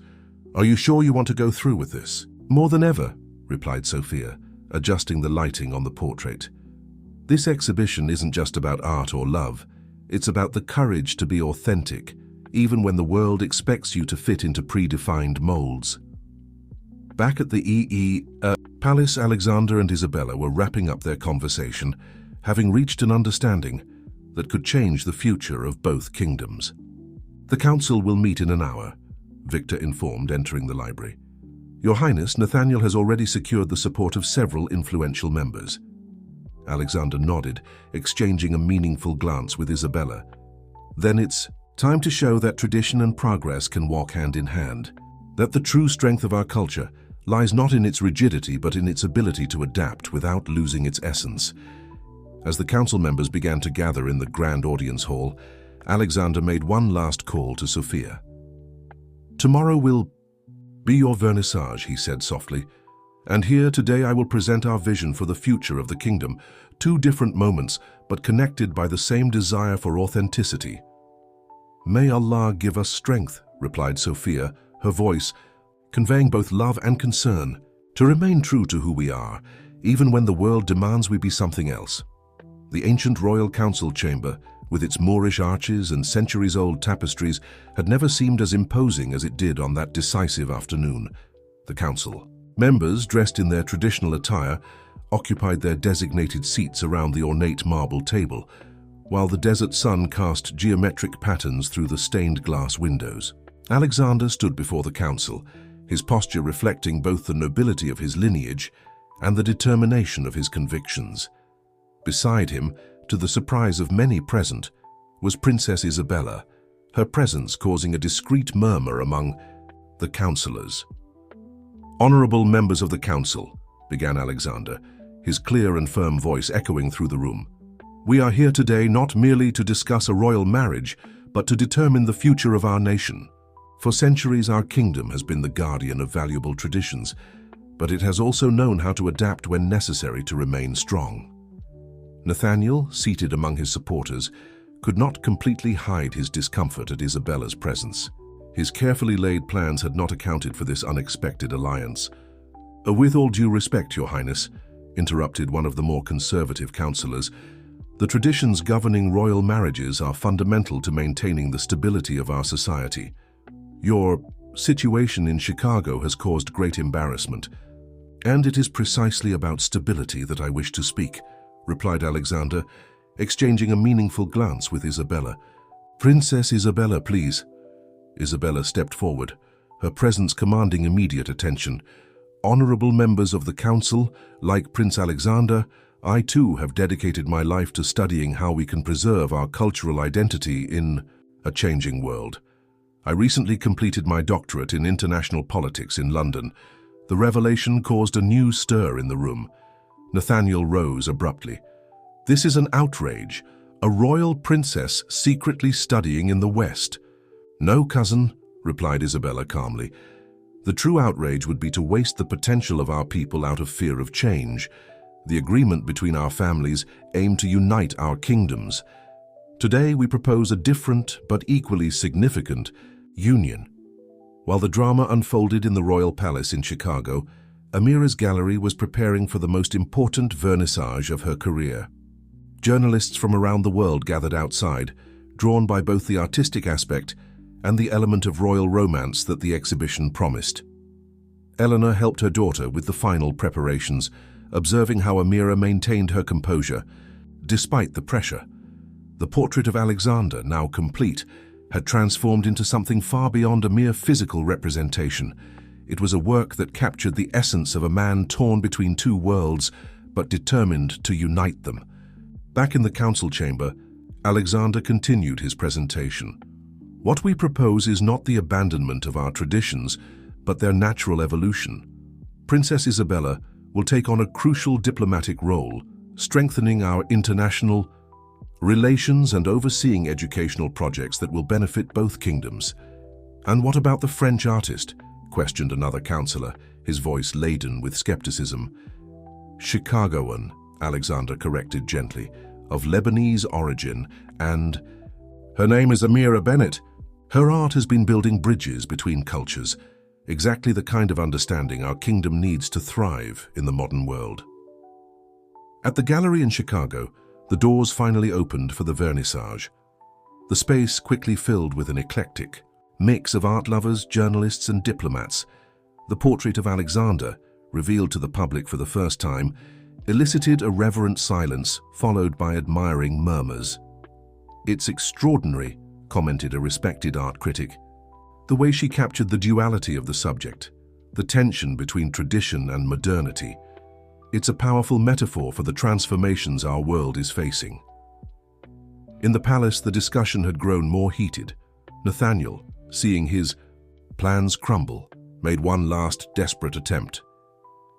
Are you sure you want to go through with this? More than ever, replied Sophia, adjusting the lighting on the portrait. This exhibition isn't just about art or love. It's about the courage to be authentic, even when the world expects you to fit into predefined molds. Back at the Palace, Alexander and Isabella were wrapping up their conversation, having reached an understanding that could change the future of both kingdoms. The council will meet in an hour, Victor informed, entering the library. Your Highness, Nathaniel has already secured the support of several influential members. Alexander nodded, exchanging a meaningful glance with Isabella. Then it's time to show that tradition and progress can walk hand in hand, that the true strength of our culture lies not in its rigidity but in its ability to adapt without losing its essence. As the council members began to gather in the grand audience hall, Alexander made one last call to Sophia. Tomorrow will be your vernissage, he said softly, and here today I will present our vision for the future of the kingdom, two different moments but connected by the same desire for authenticity. May Allah give us strength, replied Sophia, her voice conveying both love and concern, to remain true to who we are, even when the world demands we be something else. The ancient royal council chamber, with its Moorish arches and centuries-old tapestries, had never seemed as imposing as it did on that decisive afternoon. The council members, dressed in their traditional attire, occupied their designated seats around the ornate marble table, while the desert sun cast geometric patterns through the stained glass windows. Alexander stood before the council, his posture reflecting both the nobility of his lineage and the determination of his convictions. Beside him, to the surprise of many present, was Princess Isabella, her presence causing a discreet murmur among the councillors. Honourable members of the council, began Alexander, his clear and firm voice echoing through the room. We are here today not merely to discuss a royal marriage, but to determine the future of our nation. For centuries, our kingdom has been the guardian of valuable traditions, but it has also known how to adapt when necessary to remain strong. Nathaniel, seated among his supporters, could not completely hide his discomfort at Isabella's presence. His carefully laid plans had not accounted for this unexpected alliance. With all due respect, Your Highness, interrupted one of the more conservative councillors, the traditions governing royal marriages are fundamental to maintaining the stability of our society. Your situation in Chicago has caused great embarrassment, and it is precisely about stability that I wish to speak, replied Alexander, exchanging a meaningful glance with Isabella. Princess Isabella, please. Isabella stepped forward, her presence commanding immediate attention. Honourable members of the council, like Prince Alexander, I too have dedicated my life to studying how we can preserve our cultural identity in a changing world. I recently completed my doctorate in international politics in London. The revelation caused a new stir in the room. Nathaniel rose abruptly. This is an outrage, a royal princess secretly studying in the West. No, cousin, replied Isabella calmly. The true outrage would be to waste the potential of our people out of fear of change. The agreement between our families aimed to unite our kingdoms. Today we propose a different but equally significant union. While the drama unfolded in the Royal Palace in Chicago, Amira's gallery was preparing for the most important vernissage of her career. Journalists from around the world gathered outside, drawn by both the artistic aspect and the element of royal romance that the exhibition promised. Eleanor helped her daughter with the final preparations, observing how Amira maintained her composure, despite the pressure. The portrait of Alexander, now complete, had transformed into something far beyond a mere physical representation. It was a work that captured the essence of a man torn between two worlds, but determined to unite them. Back in the council chamber, Alexander continued his presentation. What we propose is not the abandonment of our traditions, but their natural evolution. Princess Isabella will take on a crucial diplomatic role, strengthening our international relations and overseeing educational projects that will benefit both kingdoms. And what about the French artist? Questioned another councillor, his voice laden with skepticism. Chicagoan, Alexander corrected gently, of Lebanese origin, and her name is Amira Bennett. Her art has been building bridges between cultures, exactly the kind of understanding our kingdom needs to thrive in the modern world. At the gallery in Chicago, the doors finally opened for the vernissage. The space quickly filled with an eclectic mix of art lovers, journalists, and diplomats. The portrait of Alexander, revealed to the public for the first time, elicited a reverent silence followed by admiring murmurs. "It's extraordinary," commented a respected art critic. "The way she captured the duality of the subject, the tension between tradition and modernity. It's a powerful metaphor for the transformations our world is facing." In the palace, the discussion had grown more heated. Nathaniel, seeing his plans crumble, made one last desperate attempt.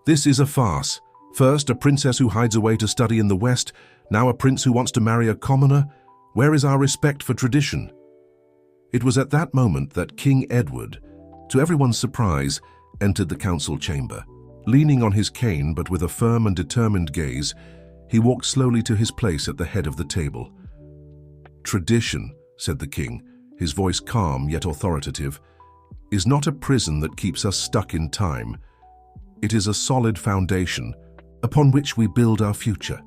"This is a farce. First, a princess who hides away to study in the West, now a prince who wants to marry a commoner. Where is our respect for tradition?" It was at that moment that King Edward, to everyone's surprise, entered the council chamber. Leaning on his cane but with a firm and determined gaze, he walked slowly to his place at the head of the table. "Tradition," said the king, his voice calm yet authoritative, "is not a prison that keeps us stuck in time. It is a solid foundation upon which we build our future.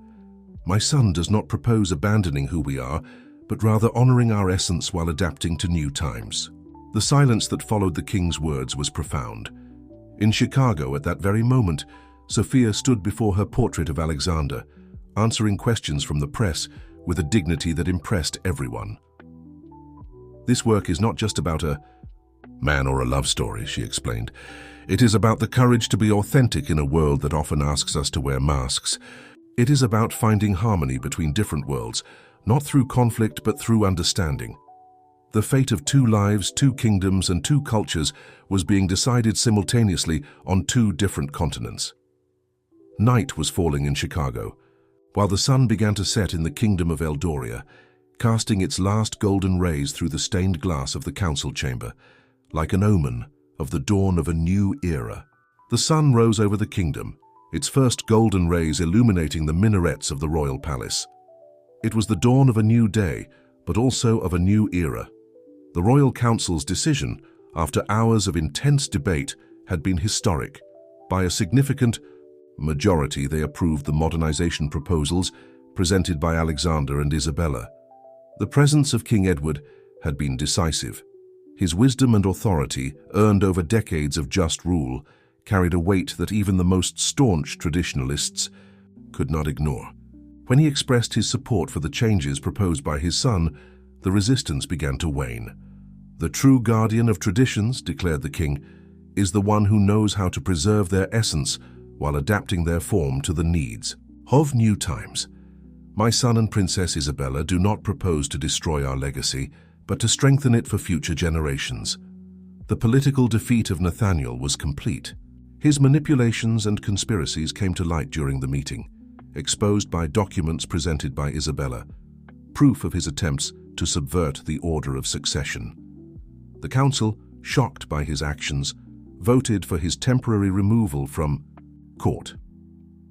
My son does not propose abandoning who we are, but rather honoring our essence while adapting to new times." The silence that followed the king's words was profound. In Chicago, at that very moment, Sophia stood before her portrait of Alexander, answering questions from the press with a dignity that impressed everyone. "This work is not just about a man or a love story," she explained. "It is about the courage to be authentic in a world that often asks us to wear masks. It is about finding harmony between different worlds, not through conflict but through understanding." The fate of two lives, two kingdoms, and two cultures was being decided simultaneously on two different continents. Night was falling in Chicago, while the sun began to set in the kingdom of Eldoria, casting its last golden rays through the stained glass of the council chamber, like an omen of the dawn of a new era. The sun rose over the kingdom, its first golden rays illuminating the minarets of the royal palace. It was the dawn of a new day, but also of a new era. The Royal Council's decision, after hours of intense debate, had been historic. By a significant majority, they approved the modernization proposals presented by Alexander and Isabella. The presence of King Edward had been decisive. His wisdom and authority, earned over decades of just rule, carried a weight that even the most staunch traditionalists could not ignore. When he expressed his support for the changes proposed by his son, the resistance began to wane. "The true guardian of traditions," declared the king, "is the one who knows how to preserve their essence while adapting their form to the needs of new times. My son and Princess Isabella do not propose to destroy our legacy, but to strengthen it for future generations." The political defeat of Nathaniel was complete. His manipulations and conspiracies came to light during the meeting, exposed by documents presented by Isabella, proof of his attempts to subvert the order of succession. The council, shocked by his actions, voted for his temporary removal from court.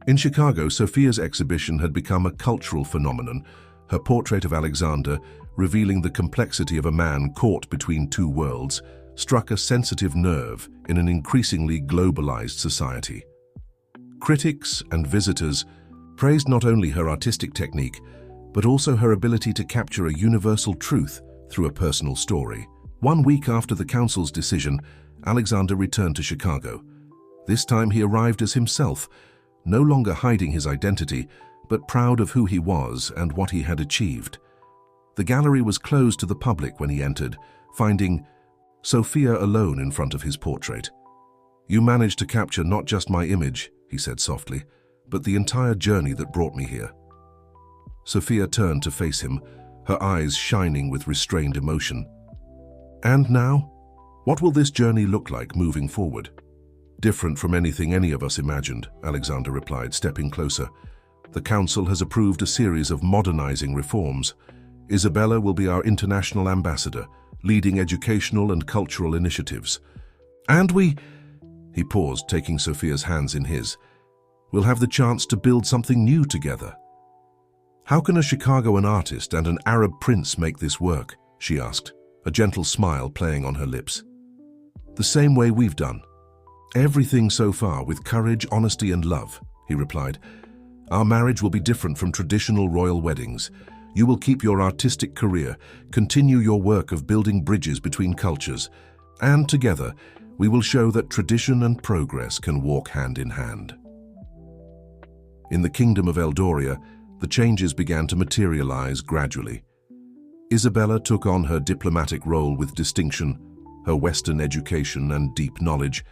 In Chicago, Sophia's exhibition had become a cultural phenomenon, her portrait of Alexander, revealing the complexity of a man caught between two worlds, struck a sensitive nerve in an increasingly globalized society. Critics and visitors praised not only her artistic technique, but also her ability to capture a universal truth through a personal story. 1 week after the council's decision, Alexander returned to Chicago. This time he arrived as himself, no longer hiding his identity, but proud of who he was and what he had achieved. The gallery was closed to the public when he entered, finding Sophia alone in front of his portrait. "You managed to capture not just my image," he said softly, "but the entire journey that brought me here." Sophia turned to face him, her eyes shining with restrained emotion. "And now? What will this journey look like moving forward?" "Different from anything any of us imagined," Alexander replied, stepping closer. "The council has approved a series of modernizing reforms. Isabella will be our international ambassador, leading educational and cultural initiatives. And he paused, taking Sophia's hands in his, "we'll have the chance to build something new together." "How can a Chicagoan artist and an Arab prince make this work?" she asked, a gentle smile playing on her lips. "The same way we've done. Everything so far with courage, honesty, and love," he replied. "Our marriage will be different from traditional royal weddings. You will keep your artistic career, continue your work of building bridges between cultures, and together we will show that tradition and progress can walk hand in hand." In the kingdom of Eldoria, the changes began to materialize gradually. Isabella took on her diplomatic role with distinction, her Western education and deep knowledge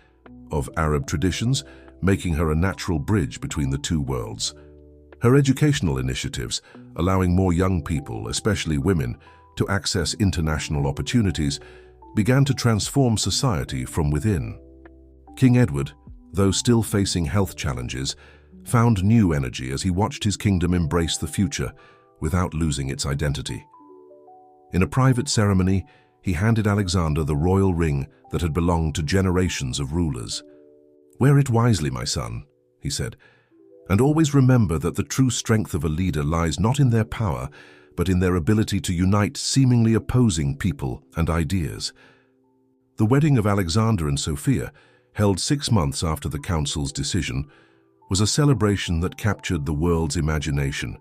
of Arab traditions, making her a natural bridge between the two worlds. Her educational initiatives, allowing more young people, especially women, to access international opportunities, began to transform society from within. King Edward, though still facing health challenges, found new energy as he watched his kingdom embrace the future without losing its identity. In a private ceremony, he handed Alexander the royal ring that had belonged to generations of rulers. "Wear it wisely, my son," he said, "and always remember that the true strength of a leader lies not in their power, but in their ability to unite seemingly opposing people and ideas." The wedding of Alexander and Sophia, held 6 months after the council's decision, was a celebration that captured the world's imagination.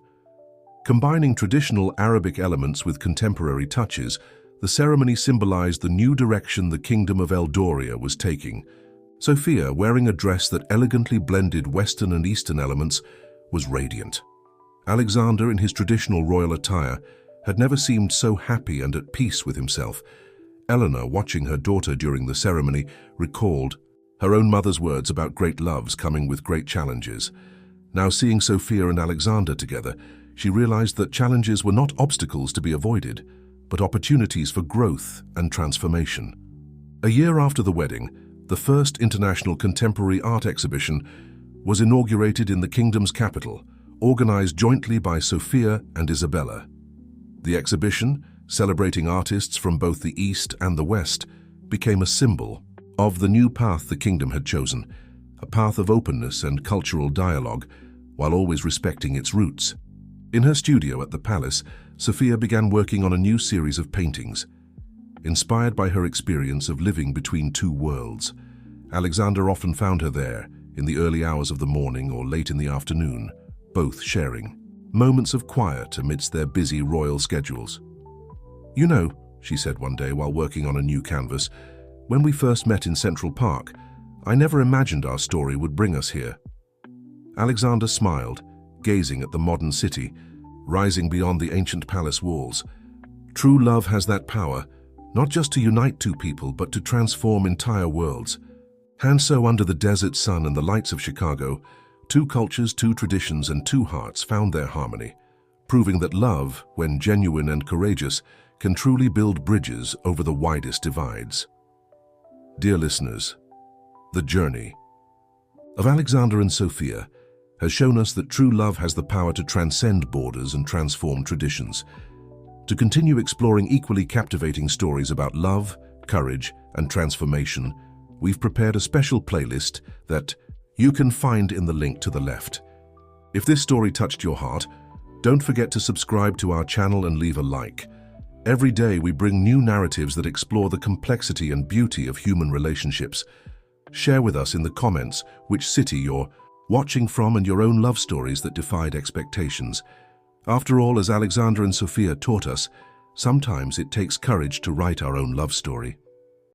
Combining traditional Arabic elements with contemporary touches, the ceremony symbolized the new direction the Kingdom of Eldoria was taking. Sophia, wearing a dress that elegantly blended Western and Eastern elements, was radiant. Alexander, in his traditional royal attire, had never seemed so happy and at peace with himself. Eleanor, watching her daughter during the ceremony, recalled her own mother's words about great loves coming with great challenges. Now seeing Sophia and Alexander together, she realized that challenges were not obstacles to be avoided, but opportunities for growth and transformation. A year after the wedding, the first international contemporary art exhibition was inaugurated in the kingdom's capital, organized jointly by Sophia and Isabella. The exhibition, celebrating artists from both the East and the West, became a symbol of the new path the kingdom had chosen, a path of openness and cultural dialogue, while always respecting its roots. In her studio at the palace, Sophia began working on a new series of paintings. Inspired by her experience of living between two worlds, Alexander often found her there in the early hours of the morning or late in the afternoon, both sharing moments of quiet amidst their busy royal schedules. "You know," she said one day while working on a new canvas, "when we first met in Central Park, I never imagined our story would bring us here." Alexander smiled, gazing at the modern city, rising beyond the ancient palace walls. True love has that power, not just to unite two people, but to transform entire worlds. And so, under the desert sun and the lights of Chicago, two cultures, two traditions, and two hearts found their harmony, proving that love, when genuine and courageous, can truly build bridges over the widest divides. Dear listeners, the journey of Alexander and Sophia has shown us that true love has the power to transcend borders and transform traditions. To continue exploring equally captivating stories about love, courage, and transformation, we've prepared a special playlist that you can find in the link to the left. If this story touched your heart, don't forget to subscribe to our channel and leave a like. Every day we bring new narratives that explore the complexity and beauty of human relationships. Share with us in the comments which city you're watching from and your own love stories that defied expectations. After all, as Alexander and Sophia taught us, sometimes it takes courage to write our own love story.